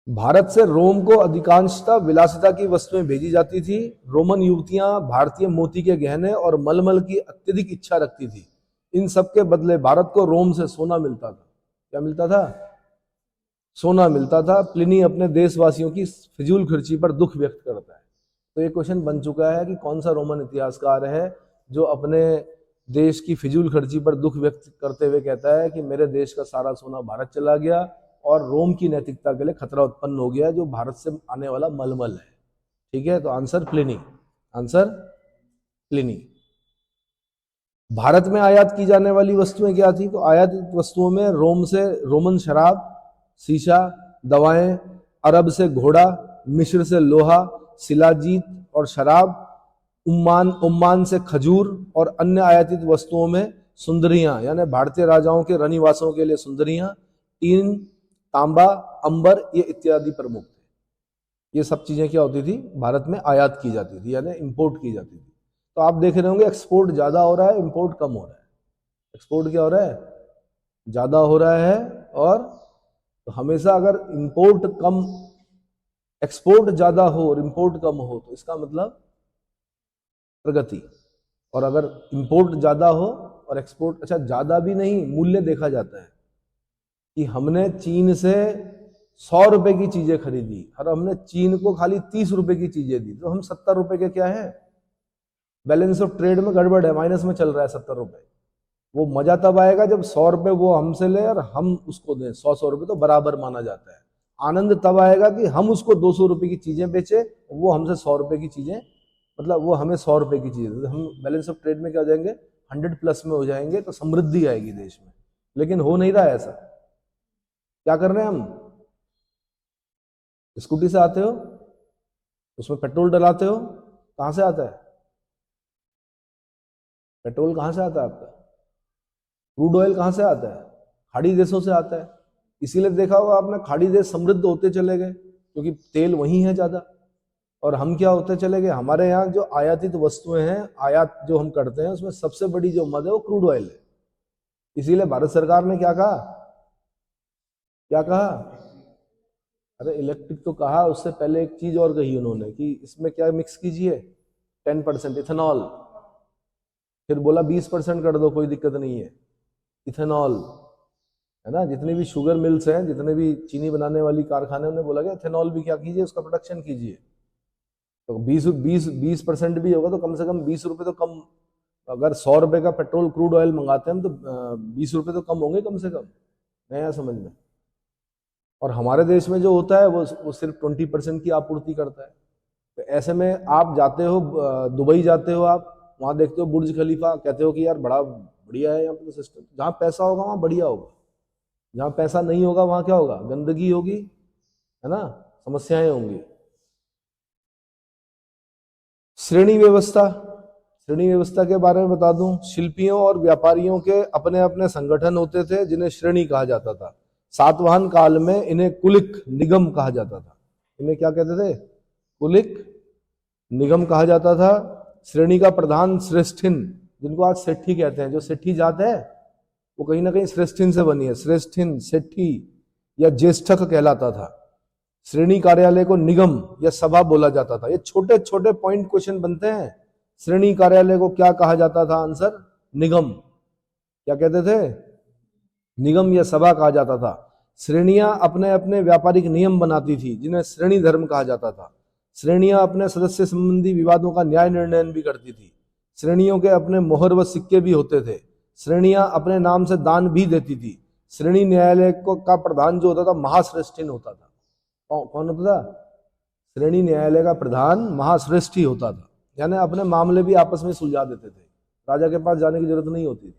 भारत से रोम को अधिकांशतः विलासिता की वस्तुएं भेजी जाती थी। रोमन युवतियां भारतीय मोती के गहने और मलमल की अत्यधिक इच्छा रखती थी। इन सब के बदले भारत को रोम से सोना मिलता था। क्या मिलता था? सोना मिलता था। प्लिनी अपने देशवासियों की फिजूल खर्ची पर दुख व्यक्त करता है। तो ये क्वेश्चन बन चुका है कि कौन सा रोमन इतिहासकार है जो अपने देश की फिजूल खर्ची पर दुख व्यक्त करते हुए कहता है कि मेरे देश का सारा सोना भारत चला गया और रोम की नैतिकता के लिए खतरा उत्पन्न हो गया जो भारत से आने वाला मलमल है। ठीक है, तो answer Pliny. Answer Pliny. Bharat में आयात की जाने वाली वस्तुएं क्या थी? तो आयातित वस्तुओं में रोम से रोमन शराब, शीशा, दवाएं, अरब से घोड़ा, मिस्र से लोहा, शिलाजीत और शराब, उम्मान से खजूर और अन्य आयातित वस्तुओं में सुंदरियां यानी भारतीय राजाओं के रनिवासों के लिए सुंदरियां, टीन, तांबा, अंबर, ये इत्यादि प्रमुख थे। ये सब चीजें क्या होती थी? भारत में आयात की जाती थी यानी इंपोर्ट की जाती थी। तो आप देख रहे होंगे एक्सपोर्ट ज्यादा हो रहा है, इंपोर्ट कम हो रहा है। एक्सपोर्ट क्या हो रहा है? ज्यादा हो रहा है। और तो हमेशा अगर इंपोर्ट कम, एक्सपोर्ट ज्यादा हो और इंपोर्ट कम हो तो इसका मतलब प्रगति। और अगर इंपोर्ट ज्यादा हो और एक्सपोर्ट, अच्छा ज्यादा भी नहीं, मूल्य देखा जाता है कि हमने चीन से 100 रुपए की चीजें खरीदी और हमने चीन को खाली 30 रुपए की चीजें दी, तो हम 70 रुपए के क्या है? बैलेंस ऑफ ट्रेड में गड़बड़ है, माइनस में चल रहा है 70 रुपए। वो मजा तब आएगा जब 100 रुपए वो हमसे ले और हम उसको दें 100 रुपए, तो बराबर माना जाता है। आनंद तब आएगा कि हम उसको 200 रुपए की चीजें बेचे, वो हमसे 100 रुपए की चीजें, मतलब वो हमें 100 रुपए की चीजें, हम बैलेंस ऑफ ट्रेड में क्या हो जाएंगे? 100 प्लस में हो जाएंगे, तो समृद्धि आएगी देश में। लेकिन हो नहीं रहा है ऐसा। क्या कर रहे हैं हम? स्कूटी से आते हो, उसमें पेट्रोल डलाते हो, कहां से आता है पेट्रोल? कहां से आता है आपका? क्रूड ऑयल कहां से आता है? खाड़ी देशों से आता है। इसीलिए देखा होगा आपने, खाड़ी देश समृद्ध होते चले गए क्योंकि तेल वही है ज्यादा। और हम क्या होते चले गए? हमारे यहाँ जो आयातित वस्तुएं हैं, आयात जो हम करते हैं, उसमें सबसे बड़ी जो मद है वो क्रूड ऑयल है। इसीलिए भारत सरकार ने क्या कहा? क्या कहा? अरे इलेक्ट्रिक तो कहा, उससे पहले एक चीज और कही उन्होंने कि इसमें क्या मिक्स कीजिए? 10% इथेनॉल। फिर बोला 20% कर दो, कोई दिक्कत नहीं है। इथेनॉल है ना, जितने भी शुगर मिल्स हैं, जितने भी चीनी बनाने वाली कारखाने, उन्होंने बोला कि इथेनॉल भी क्या कीजिए? उसका प्रोडक्शन कीजिए। तो 20% भी होगा तो कम से कम 20 रुपए तो कम। अगर 100 रुपए का पेट्रोल क्रूड ऑयल मंगाते हैं हम, तो 20 रुपए तो कम होंगे कम से कम। नया समझ में। और हमारे देश में जो होता है वो सिर्फ 20% की आपूर्ति करता है। तो ऐसे में आप जाते हो दुबई, जाते हो आप, वहां देखते हो बुर्ज खलीफा, कहते हो कि यार बड़ा बढ़िया है यहाँ पे सिस्टम। जहाँ पैसा होगा वहां बढ़िया होगा, जहाँ पैसा नहीं होगा वहां क्या होगा? गंदगी होगी, है ना, समस्याएं होंगी। श्रेणी व्यवस्था, श्रेणी व्यवस्था के बारे में बता दूं। शिल्पियों और व्यापारियों के अपने अपने संगठन होते थे जिन्हें श्रेणी कहा जाता था। सातवाहन काल में इन्हें कुलिक निगम कहा जाता था। इन्हें क्या कहते थे? कुलिक निगम कहा जाता था। श्रेणी का प्रधान श्रेष्ठिन, जिनको आज सेठी कहते हैं, जो सेठी जात है वो कहीं ना कहीं श्रेष्ठिन से बनी है। श्रेष्ठिन, सेठी या ज्येष्ठक कहलाता था। श्रेणी कार्यालय को निगम या सभा बोला जाता था। ये छोटे छोटे पॉइंट क्वेश्चन बनते हैं। श्रेणी कार्यालय को क्या कहा जाता था? आंसर निगम। क्या कहते थे? निगम या सभा कहा जाता था। श्रेणियां अपने अपने व्यापारिक नियम बनाती थी जिन्हें श्रेणी धर्म कहा जाता था। श्रेणियां अपने सदस्य संबंधी विवादों का न्याय निर्णय भी करती थी। श्रेणियों के अपने मोहर व सिक्के भी होते थे। श्रेणियां अपने नाम से दान भी देती थी। श्रेणी न्यायालय का प्रधान जो होता था महाश्रेष्ठिन होता था। कौन होता था? श्रेणी न्यायालय का प्रधान महाश्रेष्ठी होता था, यानी अपने मामले भी आपस में सुलझा देते थे, राजा के पास जाने की जरूरत नहीं होती थी।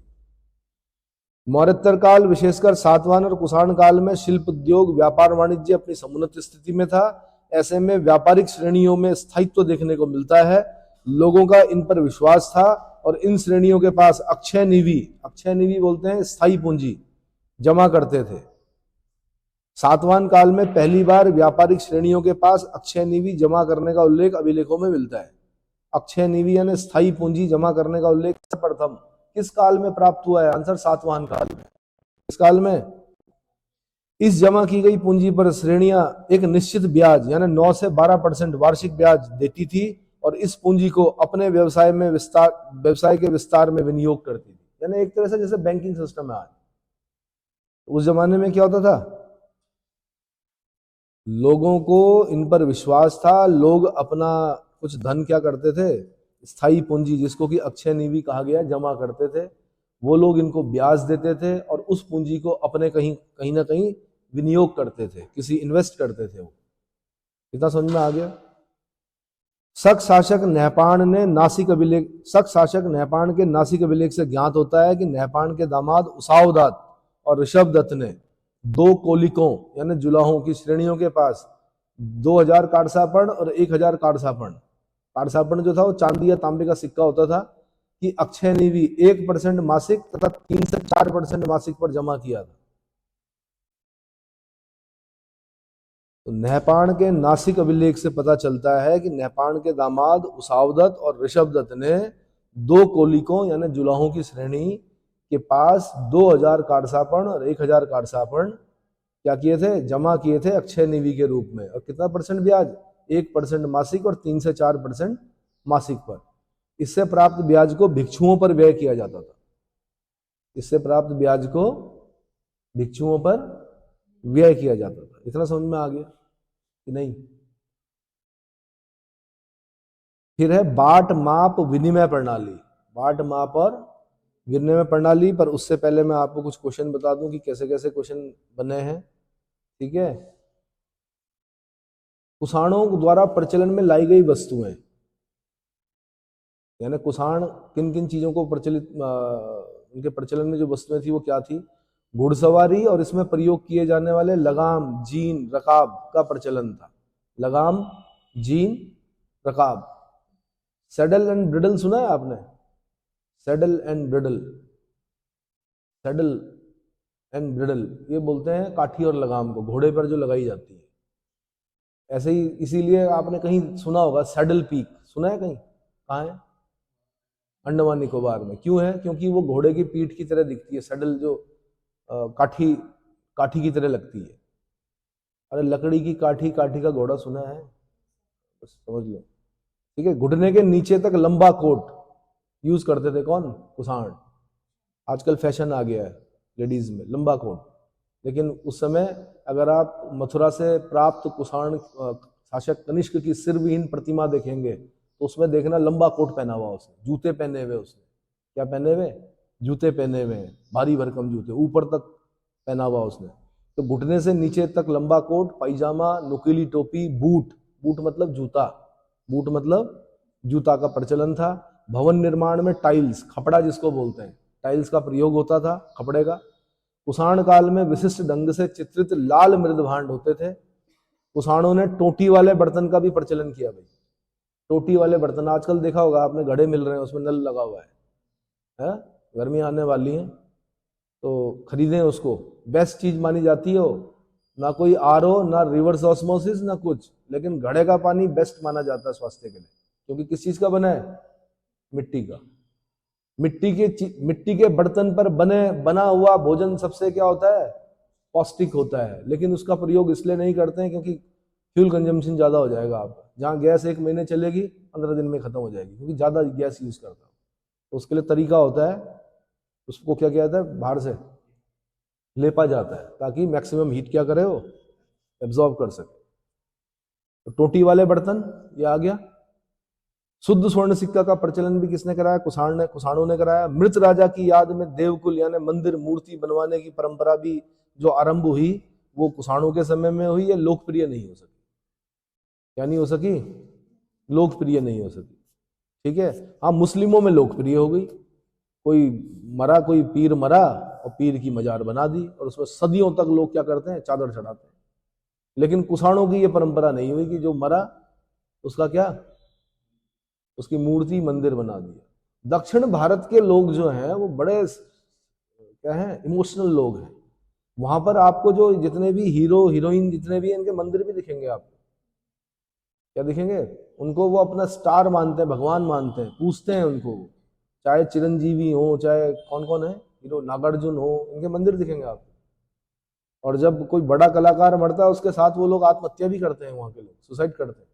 मौर्योत्तर काल विशेषकर सातवाहन और कुषाण काल में शिल्प उद्योग व्यापार वाणिज्य अपनी समुन्नत स्थिति में था। ऐसे में व्यापारिक श्रेणियों में स्थायित्व देखने को मिलता है, लोगों का इन पर विश्वास था और इन श्रेणियों के पास अक्षय निधि बोलते हैं स्थायी पूंजी जमा करते थे। सातवाहन काल में पहली बार व्यापारिक श्रेणियों के पास अक्षय निधि जमा करने का उल्लेख अभिलेखों में मिलता है। अक्षय निधि यानी स्थायी पूंजी जमा करने का उल्लेख प्रथम किस काल में प्राप्त हुआ है? आंसर सातवाहन काल में। इस काल में इस जमा की गई पूंजी पर श्रेणियां एक निश्चित ब्याज यानी 9 से 12% वार्षिक ब्याज देती थी और इस पूंजी को अपने व्यवसाय के विस्तार में विनियोग करती थी। यानी एक तरह से जैसे बैंकिंग सिस्टम है आज। उस जमाने में क्या होता था, लोगों को इन पर विश्वास था, लोग अपना कुछ धन क्या करते थे, स्थायी पूंजी जिसको कि अक्षय निधि कहा गया, जमा करते थे। वो लोग इनको ब्याज देते थे और उस पूंजी को अपने कहीं ना कहीं विनियोग करते थे, किसी इन्वेस्ट करते थे। वो इतना समझ में आ गया। शक शासक नहपाण के नासिक अभिलेख से ज्ञात होता है कि नहपाण के दामाद उसावदात और ऋषभदत्त ने 2 कोलिकों यानी जुलाहों की श्रेणियों के पास 2000 काटसापण और 1000 काटसापण, काटसापण जो था वो चांदी या तांबे का सिक्का होता था, कि अक्षय निधि 1% मासिक तथा 3 से 4% मासिक पर जमा किया था। तो नहपाण के नासिक अभिलेख से पता चलता है कि नहपाण के दामाद उसावदत्त और ऋषभदत्त ने 2 कोलिकों यानी जुलाहों की श्रेणी के पास 2000 काटसापण और 1000 काटसापण क्या किए थे, जमा किए थे अक्षय निधि के रूप में। और कितना परसेंट ब्याज? 1% मासिक और 3 से 4% मासिक पर। इससे प्राप्त ब्याज को भिक्षुओं पर व्यय किया जाता था। इससे प्राप्त ब्याज को भिक्षुओं पर व्यय किया जाता था। इतना समझ में आ गया कि नहीं? फिर है बाट माप विनिमय प्रणाली। बाट माप और विनिमय प्रणाली पर उससे पहले मैं आपको कुछ क्वेश्चन बता दूं कि कैसे कैसे क्वेश्चन बने हैं। ठीक है, कुषाणों द्वारा प्रचलन में लाई गई वस्तुएं, यानी कुषाण किन किन चीजों को उनके प्रचलन में जो वस्तुएं थी वो क्या थी? घुड़सवारी और इसमें प्रयोग किए जाने वाले लगाम, जीन, रकाब का प्रचलन था। लगाम, gene, Rakab. Saddle and bridle सुना है आपने? Saddle and bridle, saddle and bridle ये बोलते हैं काठी और लगाम को, घोड़े पर जो लगाई जाती है। ऐसे ही इसीलिए आपने कहीं सुना होगा सैडल पीक, सुना है कहीं? कहाँ है? अंडमान निकोबार में। क्यों है? क्योंकि वो घोड़े की पीठ की तरह दिखती है। सैडल जो काठी की तरह लगती है। अरे लकड़ी की काठी, काठी का घोड़ा सुना है? बस समझ लो। ठीक है, घुटने के नीचे तक लंबा कोट यूज करते थे कौन? कुषाण। आजकल फैशन आ गया है लेडीज में लंबा कोट, लेकिन उस समय अगर आप मथुरा से प्राप्त कुषाण शासक कनिष्क की सिरविहीन प्रतिमा देखेंगे तो उसमें देखना लंबा कोट पहना हुआ उसने, जूते पहने हुए उसने। क्या पहने हुए? जूते पहने हुए हैं, भारी भरकम जूते ऊपर तक पहना हुआ उसने। तो घुटने से नीचे तक लंबा कोट, पायजामा, नुकीली टोपी, बूट, बूट मतलब जूता, बूट मतलब जूता का प्रचलन था। भवन निर्माण में टाइल्स, खपड़ा जिसको बोलते हैं, टाइल्स का प्रयोग होता था, खपड़े का। कुषाण काल में विशिष्ट ढंग से चित्रित लाल मृद भांड होते थे। कुषाणों ने टोटी वाले बर्तन का भी प्रचलन किया। भाई टोटी वाले बर्तन आजकल देखा होगा आपने, घड़े मिल रहे हैं उसमें नल लगा हुआ है? गर्मी आने वाली है तो खरीदें उसको। बेस्ट चीज मानी जाती है वो, ना कोई आरओ, ना रिवर्स ऑस्मोसिस, ना कुछ, लेकिन घड़े का पानी बेस्ट माना जाता है स्वास्थ्य के लिए। क्योंकि किस चीज का बना है? मिट्टी का। मिट्टी के बर्तन पर बना हुआ भोजन सबसे क्या होता है? पौष्टिक होता है। लेकिन उसका प्रयोग इसलिए नहीं करते हैं क्योंकि फ्यूल कंजम्पशन ज्यादा हो जाएगा आपका। जहां गैस 1 महीने चलेगी 15 दिन में खत्म हो जाएगी, क्योंकि ज्यादा गैस यूज करता है। तो उसके लिए तरीका होता है, उसको क्या किया जाता है? बाहर से लेपा जाता है ताकि मैक्सिमम हीट क्या करे? वो एब्जॉर्ब कर सके। तो टोटी वाले बर्तन ये आ गया। शुद्ध स्वर्ण सिक्का का प्रचलन भी किसने कराया? कुषाणों ने कराया। मृत राजा की याद में देवकुल यानी मंदिर मूर्ति बनवाने की परंपरा भी जो आरंभ हुई वो कुषाणों के समय में हुई, या लोकप्रिय नहीं हो सकी। क्या नहीं हो सकी? लोकप्रिय नहीं हो सकी। ठीक है, हाँ मुस्लिमों में लोकप्रिय हो गई। कोई मरा, कोई पीर मरा और पीर की मजार बना दी, और उसमें सदियों तक लोग क्या करते हैं, चादर चढ़ाते हैं। लेकिन कुषाणों की ये परंपरा नहीं हुई कि जो मरा उसका क्या, उसकी मूर्ति मंदिर बना दिया। दक्षिण भारत के लोग जो हैं वो बड़े क्या हैं, इमोशनल लोग हैं। वहां पर आपको जो जितने भी हीरो हीरोइन जितने भी हैं, इनके मंदिर भी दिखेंगे आपको। क्या दिखेंगे? उनको वो अपना स्टार मानते हैं, भगवान मानते हैं, पूजते हैं उनको। चाहे चिरंजीवी हो, चाहे कौन कौन है हीरो, नागार्जुन हो, इनके मंदिर दिखेंगे आपको। और जब कोई बड़ा कलाकार मरता है उसके साथ वो लोग आत्महत्या भी करते हैं, वहां के लोग सुसाइड करते हैं।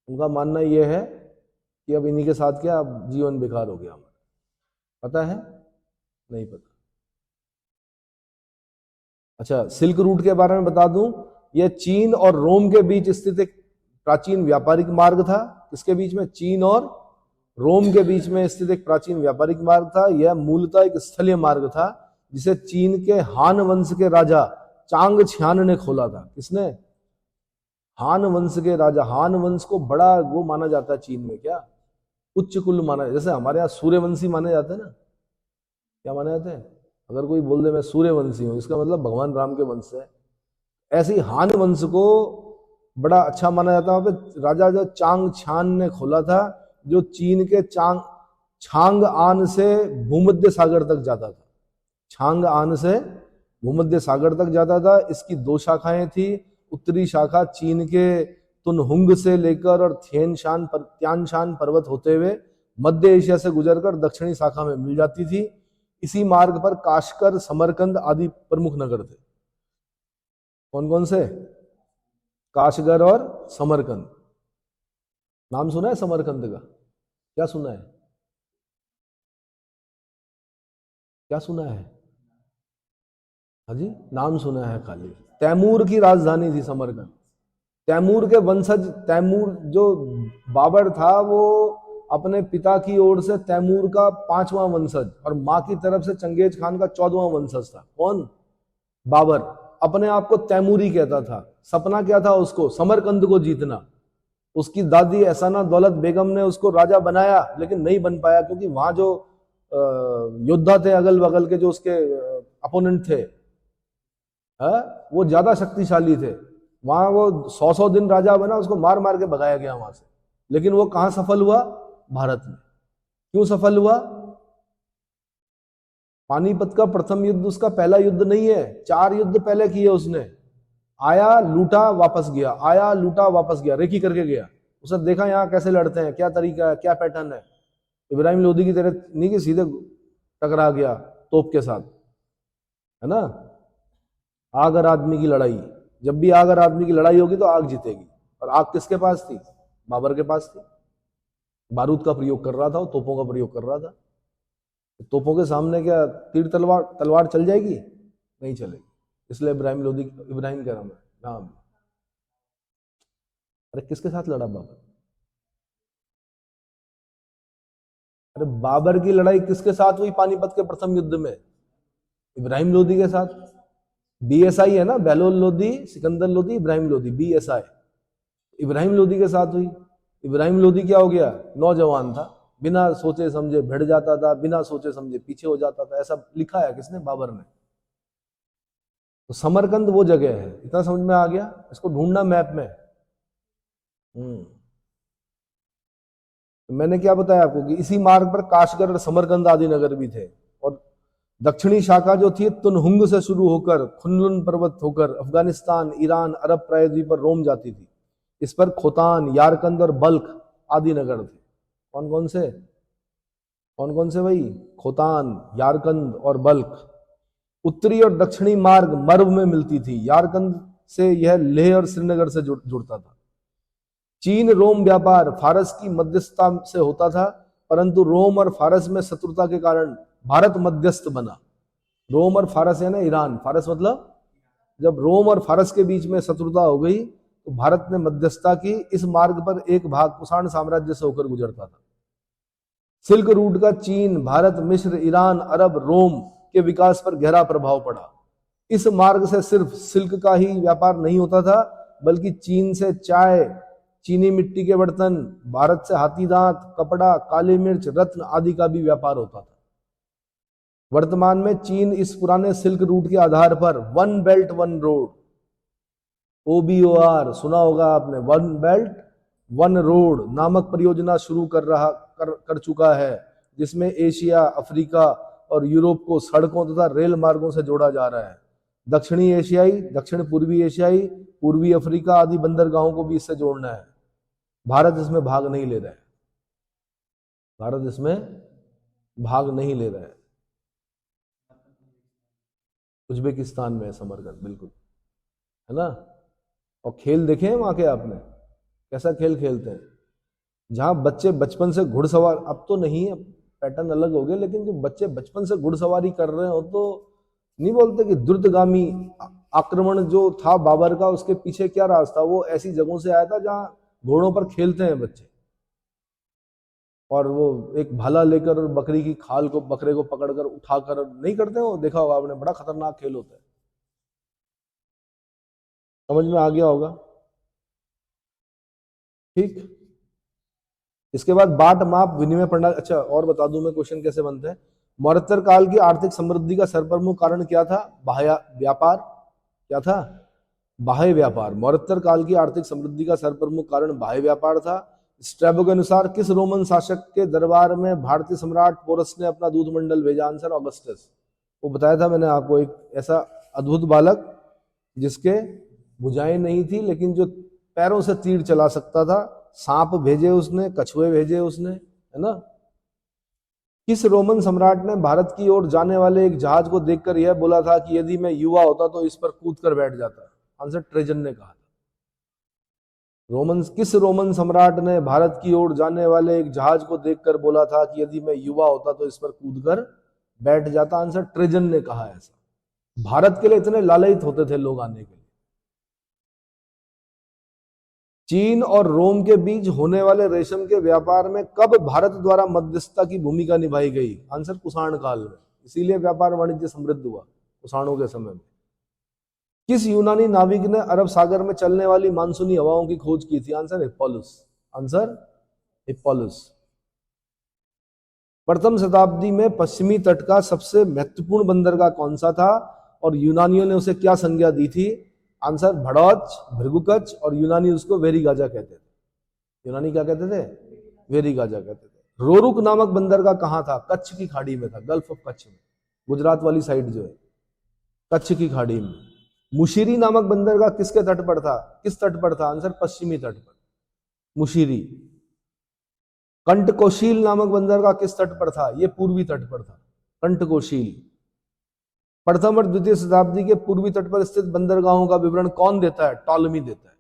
उनका मानना यह है कि अब इन्हीं के साथ क्या, अब जीवन बेकार हो गया हमारा। पता है? नहीं पता। अच्छा, सिल्क रूट के बारे में बता दूं, यह चीन और रोम के बीच स्थित एक प्राचीन व्यापारिक मार्ग था। किसके बीच में? चीन और रोम के बीच में स्थित एक प्राचीन व्यापारिक मार्ग था। यह मूलतः एक स्थलीय मार्ग था जिसे चीन के हान वंश के राजा चांग छ्यान ने खोला था। किसने? हान वंश के राजा। हान वंश को बड़ा वो माना जाता है चीन में, क्या उच्च कुल माना, जैसे हमारे यहाँ सूर्यवंशी माने जाते हैं ना। क्या माने जाते हैं? अगर कोई बोल दे मैं सूर्यवंशी हूं, इसका मतलब भगवान राम के वंश है। ऐसे ही हान वंश को बड़ा अच्छा माना जाता है। वहां पे राजा जो चांग छान ने खोला था, जो चीन के छांग आन से भूमध्य सागर तक जाता था। छांग आन से भूमध्य सागर तक जाता था। इसकी दो शाखाएं थी। उत्तरी शाखा चीन के तुनहुंग से लेकर और त्यान शान पर्वत होते हुए मध्य एशिया से गुजरकर दक्षिणी शाखा में मिल जाती थी। इसी मार्ग पर काशकर, समरकंद आदि प्रमुख नगर थे। कौन कौन से? काशगर और समरकंद। नाम सुना है समरकंद का? क्या सुना है? क्या सुना है? हाँ जी, नाम सुना है खाली। तैमूर की राजधानी थी समरकंद। तैमूर के वंशज, तैमूर जो बाबर था वो अपने पिता की ओर से तैमूर का 5वां वंशज और मां की तरफ से चंगेज खान का 14वां वंशज था। कौन? बाबर। अपने आप को तैमूरी कहता था। सपना क्या था उसको? समरकंद को जीतना। उसकी दादी एहसाना दौलत बेगम ने उसको राजा बनाया, लेकिन नहीं बन पाया, क्योंकि वहां जो योद्धा थे अगल बगल के, जो उसके अपोनेंट थे, वो ज्यादा शक्तिशाली थे। वहां वो 100 दिन राजा बना, उसको मार मार के भगाया गया वहां से। लेकिन वो कहां सफल हुआ? भारत में। क्यों सफल हुआ? पानीपत का प्रथम युद्ध उसका पहला युद्ध नहीं है, 4 युद्ध पहले किए उसने। आया, लूटा, वापस गया, आया, लूटा, वापस गया, रेकी करके गया। उसने देखा यहाँ कैसे लड़ते हैं, क्या तरीका है, क्या पैटर्न है। इब्राहिम लोदी की तरह नहीं कि सीधे टकरा गया तोप के साथ, है ना। आग और आदमी की लड़ाई, जब भी आग और आदमी की लड़ाई होगी तो आग जीतेगी। और आग किसके पास थी? बाबर के पास थी। बारूद का प्रयोग कर रहा था, वो तोपों का प्रयोग कर रहा था। तोपों के सामने क्या तीर तलवार चल जाएगी? नहीं चलेगी। इसलिए इब्राहिम लोदी, इब्राहिम का नाम है, नाम। अरे किसके साथ लड़ा बाबर? अरे बाबर की लड़ाई किसके साथ हुई पानीपत के प्रथम युद्ध में? इब्राहिम लोदी के साथ। बीएसआई है ना, बहलोल लोदी, सिकंदर लोदी, इब्राहिम लोदी, बीएसआई। इब्राहिम लोदी के साथ हुई। इब्राहिम लोदी क्या हो गया? नौजवान था, बिना सोचे समझे भिड़ जाता था, बिना सोचे समझे पीछे हो जाता था। ऐसा लिखा है किसने? बाबर ने। तो समरकंद वो जगह है। इतना समझ में आ गया? इसको ढूंढना मैप में। तो मैंने क्या बताया आपको कि इसी मार्ग पर काशगर और समरकंद आदि नगर भी थे। और दक्षिणी शाखा जो थी तुनहुंग से शुरू होकर खुनलुन पर्वत होकर अफगानिस्तान, ईरान, अरब प्रायद्वीप पर रोम जाती थी। इस पर खोतान, यारकंद और बल्ख आदि नगर थे। कौन कौन से? कौन कौन से भाई? खोतान, यारकंद और बल्ख। उत्तरी और दक्षिणी मार्ग मर्व में मिलती थी। यारकंद से यह लेह और श्रीनगर से जुड़ता था। चीन रोम व्यापार फारस की मध्यस्थता से होता था, परंतु रोम और फारस में शत्रुता के कारण भारत मध्यस्थ बना। रोम और फारस है ना, ईरान, फारस मतलब, जब रोम और फारस के बीच में शत्रुता हो गई तो भारत ने मध्यस्थता की। इस मार्ग पर एक भाग कुषाण साम्राज्य से होकर गुजरता था। सिल्क रूट का चीन, भारत, मिस्र, ईरान, अरब, रोम के विकास पर गहरा प्रभाव पड़ा। इस मार्ग से सिर्फ सिल्क का ही व्यापार नहीं होता था, बल्कि चीन से चाय, चीनी मिट्टी के बर्तन, भारत से हाथी दांत, कपड़ा, काली मिर्च, रत्न आदि का भी व्यापार होता था। वर्तमान में चीन इस पुराने सिल्क रूट के आधार पर one belt one road, OBOR सुना होगा आपने, वन बेल्ट वन रोड नामक परियोजना शुरू कर चुका है, जिसमें एशिया, अफ्रीका और यूरोप को सड़कों तथा रेल मार्गों से जोड़ा जा रहा है। दक्षिणी एशियाई, दक्षिण पूर्वी एशियाई, पूर्वी अफ्रीका आदि बंदरगाहों को भी इससे जोड़ना है। भारत इसमें भाग नहीं ले रहा है, भारत इसमें भाग नहीं ले रहा है। उज्बेकिस्तान में है समरकंद, बिल्कुल, है ना। और खेल देखे हैं वहां के आपने, कैसा खेल खेलते हैं, जहां बच्चे बचपन से घुड़सवार, अब तो नहीं है, पैटर्न अलग हो गए, लेकिन जो बच्चे बचपन से घुड़सवारी कर रहे हो तो नहीं बोलते कि द्रुतगामी आक्रमण जो था बाबर का, उसके पीछे क्या राज था, वो ऐसी जगहों से आया था जहां घोड़ों पर खेलते हैं बच्चे, और वो एक भाला लेकर और बकरी की खाल को, बकरे को पकड़कर उठाकर नहीं करते हो, देखा होगा आपने, बड़ा खतरनाक खेल होता है। समझ में आ गया होगा, ठीक। इसके बाद बाट माप विनिमय प्रणाली, अच्छा और बता दूं मैं क्वेश्चन कैसे बनते हैं। मौर्योत्तर काल की आर्थिक समृद्धि का सर्वप्रमुख कारण क्या था? बाह्य व्यापार। क्या था? बाह्य व्यापार। मौर्योत्तर काल की आर्थिक समृद्धि का सर्वप्रमुख कारण बाह्य व्यापार था। स्ट्रैबो के अनुसार किस रोमन शासक के दरबार में भारतीय सम्राट पोरस ने अपना दूत मंडल भेजा? Answer Augustus. वो बताया था मैंने आपको, एक ऐसा अद्भुत बालक जिसके भुजाएं नहीं थी लेकिन जो पैरों से तीर चला सकता था। सांप भेजे उसने, कछुए भेजे उसने, है ना। किस रोमन सम्राट ने भारत की ओर जाने वाले एक जहाज को देखकर यह बोला था कि यदि मैं युवा होता तो इस पर कूद कर बैठ जाता? आंसर ट्रेजन ने कहा था। किस रोमन सम्राट ने भारत की ओर जाने वाले एक जहाज को देखकर बोला था कि यदि मैं युवा होता तो इस पर कूद कर बैठ जाता? आंसर ट्रेजन ने कहा। ऐसा भारत के लिए इतने लालयित होते थे लोग आने के लिए। चीन और रोम के बीच होने वाले रेशम के व्यापार में कब भारत द्वारा मध्यस्थता की भूमिका निभाई गई? आंसर कुषाण काल में। इसीलिए व्यापार वाणिज्य समृद्ध हुआ कुषाणों के समय में। किस यूनानी नाविक ने अरब सागर में चलने वाली मानसूनी हवाओं की खोज की थी? आंसर हिप्पोलिस। आंसर हिप्पोलिस। प्रथम शताब्दी में पश्चिमी तट का सबसे महत्वपूर्ण बंदरगाह कौन सा था और यूनानियों ने उसे क्या संज्ञा दी थी? आंसर भड़ौच, भृगुकच, और यूनानी उसको वेरीगाजा कहते थे। यूनानी क्या कहते थे? वेरीगाजा कहते थे। रोरुक नामक बंदरगाह कहां था? कच्छ की खाड़ी में था, गल्फ ऑफ कच्छ में, गुजरात वाली साइड जो है, कच्छ की खाड़ी में। मुशीरी नामक बंदरगाह किसके तट पर था? किस तट पर था? आंसर पश्चिमी तट पर, मुशीरी। कंटकोशील नामक बंदरगाह किस तट पर था? यह पूर्वी तट पर था, कंटकोशील। प्रथम और द्वितीय शताब्दी के पूर्वी तट पर स्थित बंदरगाहों का विवरण कौन देता है? टॉलमी देता है।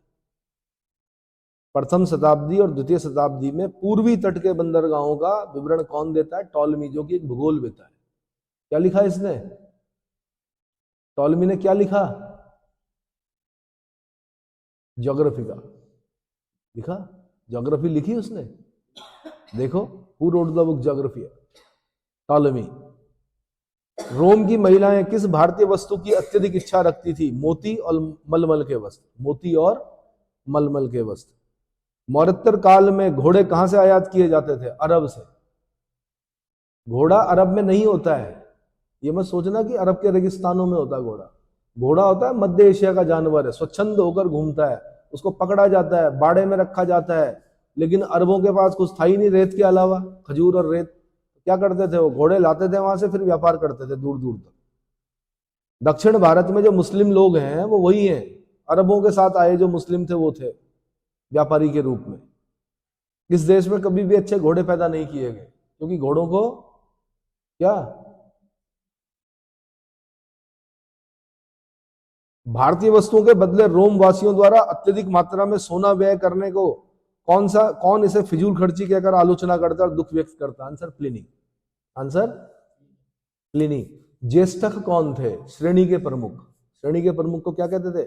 प्रथम शताब्दी और द्वितीय शताब्दी में पूर्वी तट के बंदरगाहों का विवरण कौन देता है? टॉलमी, जो कि एक भूगोलवेत्ता है। क्या लिखा इसने? टॉलमी ने क्या लिखा? ज्योग्राफी का लिखा, ज्योग्राफी लिखी उसने। देखो, who wrote the book geography? Ptolemy. Rome की महिलाएं किस भारतीय वस्तु की अत्यधिक इच्छा रखती थी? मोती और मलमल के वस्त्र। मोती और मलमल के वस्त्र। मौर्योत्तर काल में घोड़े कहां से आयात किए जाते थे? अरब से। घोड़ा अरब में नहीं होता है, ये मत सोचना कि अरब के रेगिस्तानों में होता है घोड़ा। घोड़ा होता है मध्य एशिया का जानवर है, स्वच्छंद होकर घूमता है, उसको पकड़ा जाता है, बाड़े में रखा जाता है। लेकिन अरबों के पास कुछ था ही नहीं रेत के अलावा, खजूर और रेत। क्या करते थे वो? घोड़े लाते थे वहां से, फिर व्यापार करते थे दूर दूर तक। दक्षिण भारत में जो मुस्लिम लोग हैं वो वही हैं, अरबों के साथ आए जो मुस्लिम थे वो थे व्यापारी के रूप में। इस देश में कभी भी अच्छे घोड़े पैदा नहीं किए गए, क्योंकि घोड़ों को क्या, भारतीय वस्तुओं के बदले रोम वासियों द्वारा अत्यधिक मात्रा में सोना व्यय करने को कौन इसे फिजूल खर्ची कहकर आलोचना करता और दुख व्यक्त करता? Answer Pliny. Answer Pliny. ज्येष्ठक कौन थे? श्रेणी के प्रमुख। श्रेणी के प्रमुख को क्या कहते थे?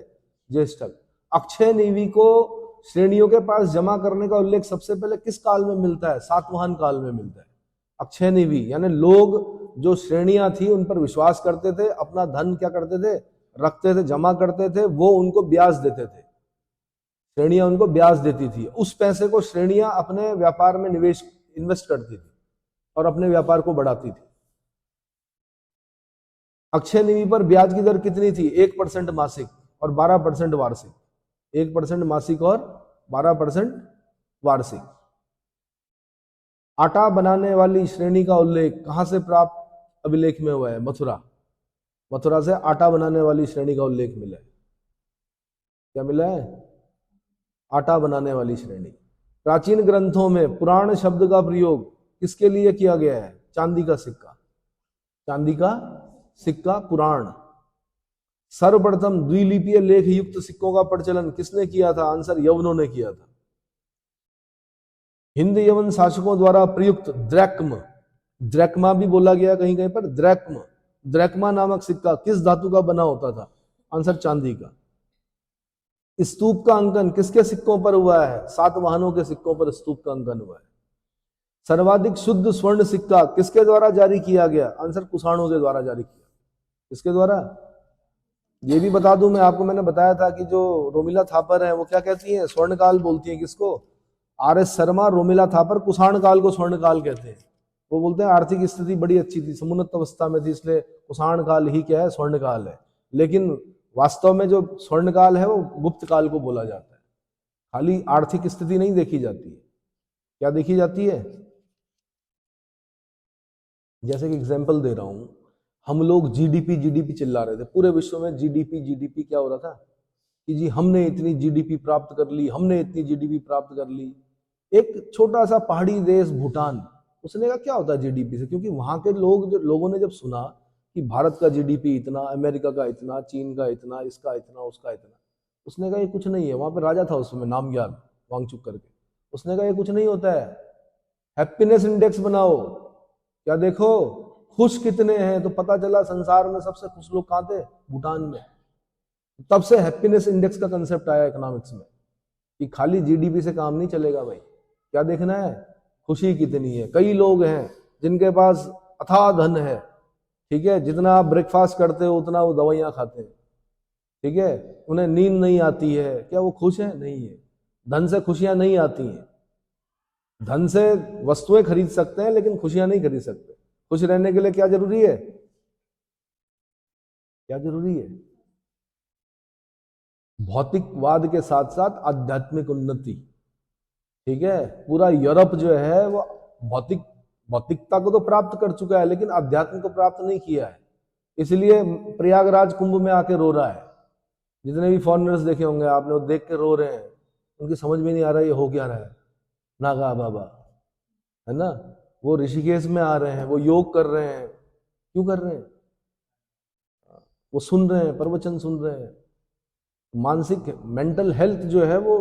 ज्येष्ठक। अक्षय निवि को श्रेणियों के पास जमा करने का उल्लेख सबसे पहले किस काल में मिलता है? सातवाहन काल में मिलता है। अक्षय निवि यानी लोग जो श्रेणियां थी उन पर विश्वास करते थे, अपना धन क्या करते थे? रखते थे, जमा करते थे, वो उनको ब्याज देते थे। श्रेणियां उनको ब्याज देती थी, उस पैसे को श्रेणियां अपने व्यापार में इन्वेस्ट करती थी और अपने व्यापार को बढ़ाती थी। अक्षय निधि पर ब्याज की दर कितनी थी? 1% मासिक और 12% वार्षिक। 1% मासिक और 12% वार्षिक। आटा बनाने वाली श्रेणी का उल्लेख कहां से प्राप्त अभिलेख में हुआ है? मथुरा। मथुरा से आटा बनाने वाली श्रेणी का उल्लेख मिला है। क्या मिला है? आटा बनाने वाली श्रेणी। प्राचीन ग्रंथों में पुराण शब्द का प्रयोग किसके लिए किया गया है? चांदी का सिक्का। चांदी का सिक्का पुराण। सर्वप्रथम द्विलिपीय लेख युक्त सिक्कों का प्रचलन किसने किया था? आंसर यवनों ने किया था। हिंद यवन शासकों द्वारा प्रयुक्त द्रैक्म, द्रैक्मा भी बोला गया कहीं कहीं पर, द्रैक्म, द्रैक्मा नामक सिक्का किस धातु का बना होता था? आंसर चांदी का। स्तूप का अंकन किसके सिक्कों पर हुआ है? सातवाहनों के सिक्कों पर स्तूप का अंकन हुआ है। सर्वाधिक शुद्ध स्वर्ण सिक्का किसके द्वारा जारी किया गया? आंसर कुषाणों के द्वारा जारी किया। किसके द्वारा? ये भी बता दूं मैं आपको, मैंने बताया था कि जो रोमिला थापर है वो क्या कहती हैं? स्वर्ण काल बोलती है। किसको? आर.एस. शर्मा, रोमिला थापर कुषाण काल को स्वर्ण काल कहते हैं। वो बोलते हैं आर्थिक स्थिति बड़ी अच्छी थी, समुन्नत अवस्था में थी, इसलिए कुषाण काल ही क्या है? स्वर्ण काल है। लेकिन वास्तव में जो स्वर्ण काल है वो गुप्त काल को बोला जाता है। खाली आर्थिक स्थिति नहीं देखी जाती है। क्या देखी जाती है? जैसे कि एग्जाम्पल दे रहा हूं, हम लोग जीडीपी चिल्ला रहे थे, पूरे विश्व में जीडीपी क्या हो रहा था कि जी हमने इतनी जीडीपी प्राप्त कर ली, हमने इतनी जीडीपी प्राप्त कर ली। एक छोटा सा पहाड़ी देश भूटान, उसने कहा क्या होता है जीडीपी से? क्योंकि वहां के लोगों ने जब सुना कि भारत का जीडीपी इतना, अमेरिका का इतना, चीन का इतना, इसका इतना, उसका इतना, उसने कहा ये कुछ नहीं है। वहां पे राजा था उसमें नामग्याल वांगचुक करके, उसने कहा ये कुछ नहीं होता है, हैप्पीनेस इंडेक्स बनाओ। क्या देखो खुश कितने हैं, तो पता चला संसार में सबसे खुश लोग कहां थे? भूटान में। तब से हैप्पीनेस इंडेक्स का कंसेप्ट आया इकोनॉमिक्स में कि खाली जीडीपी से काम नहीं चलेगा भाई, क्या देखना है? खुशी कितनी है। कई लोग हैं जिनके पास अथाह धन है, ठीक है, जितना आप ब्रेकफास्ट करते हो उतना वो दवाइयां खाते हैं, ठीक है, उन्हें नींद नहीं आती है, क्या वो खुश है? नहीं है। धन से खुशियां नहीं आती हैं। धन से वस्तुएं खरीद सकते हैं लेकिन खुशियां नहीं खरीद सकते। खुश रहने के लिए क्या जरूरी है? क्या जरूरी है? भौतिकवाद के साथ साथ आध्यात्मिक उन्नति, ठीक है। पूरा यूरोप जो है वो भौतिकता को तो प्राप्त कर चुका है लेकिन अध्यात्म को प्राप्त नहीं किया है, इसलिए प्रयागराज कुंभ में आके रो रहा है। जितने भी फॉरेनर्स देखे होंगे आपने, वो देख के रो रहे हैं, उनकी समझ में नहीं आ रहा ये हो क्या रहा है। नागा बाबा है ना, वो ऋषिकेश में आ रहे हैं, वो योग कर रहे हैं। क्यों कर रहे हैं? वो सुन रहे हैं, प्रवचन सुन रहे हैं। मानसिक मेंटल हेल्थ जो है वो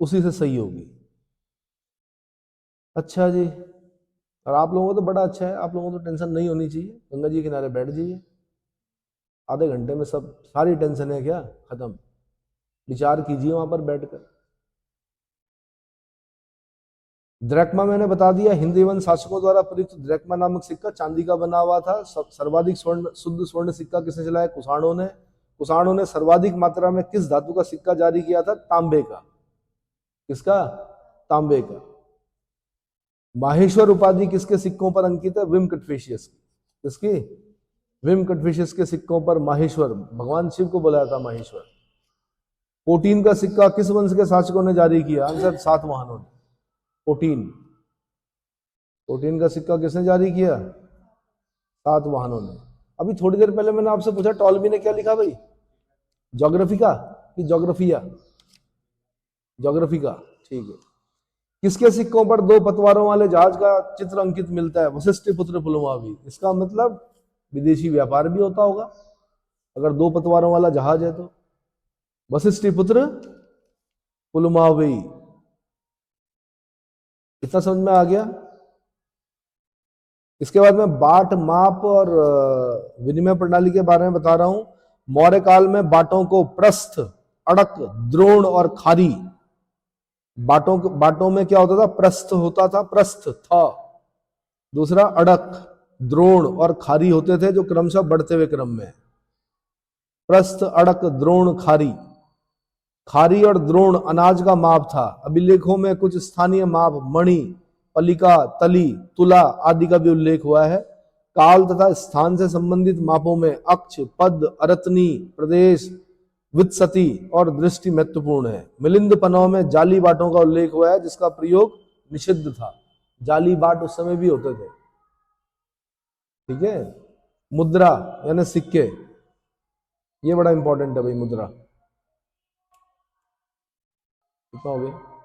उसी से सही होगी। अच्छा जी, और आप लोगों को तो बड़ा अच्छा है, आप लोगों को तो टेंशन नहीं होनी चाहिए। गंगा जी के किनारे बैठ जाइए, आधे घंटे में सब सारी टेंशन है क्या खत्म। विचार कीजिए वहां पर बैठकर। द्रैक्मा मैंने बता दिया, हिंदू एवं शासकों द्वारा प्रयुक्त द्रैक्मा नामक सिक्का चांदी का बना हुआ था। सर्वाधिक शुद्ध स्वर्ण सिक्का किसने चलाया? कुषाणों ने। कुषाणों ने सर्वाधिक मात्रा में किस धातु का सिक्का जारी किया था? तांबे का। किसका? तांबे का। माहेश्वर उपाधि किसके सिक्कों पर अंकित है? विम कटफिशियस की। किसकी? विम कटफिशियस के सिक्कों पर माहेश्वर, भगवान शिव को बुलाया था माहेश्वर। कोटीन का सिक्का किस वंश के शासकों ने जारी किया? आंसर सातवाहनों ने। कोटीन का सिक्का किसने जारी किया? सातवाहनों ने। अभी थोड़ी देर पहले मैंने आपसे पूछा टॉलमी ने क्या लिखा भाई? ज्योग्राफी का कि ज्योग्राफिया? ज्योग्राफी का, ठीक है। किसके सिक्कों पर दो पतवारों वाले जहाज का चित्र अंकित मिलता है? वशिष्ठ पुत्र पुलमावी। इसका मतलब विदेशी व्यापार भी होता होगा अगर दो पतवारों वाला जहाज है तो। वशिष्ठ पुत्र पुलमावी, इतना समझ में आ गया। इसके बाद मैं बाट, माप और विनिमय प्रणाली के बारे में बता रहा हूं। मौर्य काल में बाटों को प्रस्थ, अड़क, द्रोण और खारी, बाटों में क्या होता था? प्रस्थ होता था, प्रस्थ था। दूसरा अड़क, द्रोण और खारी होते थे जो क्रमशः बढ़ते हुए क्रम में। प्रस्थ, अड़क, द्रोण, खारी। खारी और द्रोण अनाज का माप था। अभिलेखों में कुछ स्थानीय माप मणि, पलिका, तली, तुला आदि का भी उल्लेख हुआ है। काल तथा स्थान से संबंधित मापों में अक्ष, पद, अरतनी, प्रदेश, वित्सती और दृष्टि महत्वपूर्ण है। मिलिंद पनों में जाली बाटों का उल्लेख हुआ है जिसका प्रयोग निषिद्ध था। जाली बाट उस समय भी होते थे। ठीक है। मुद्रा यानी सिक्के, ये बड़ा इंपॉर्टेंट है भाई। मुद्रा कितना हो गया?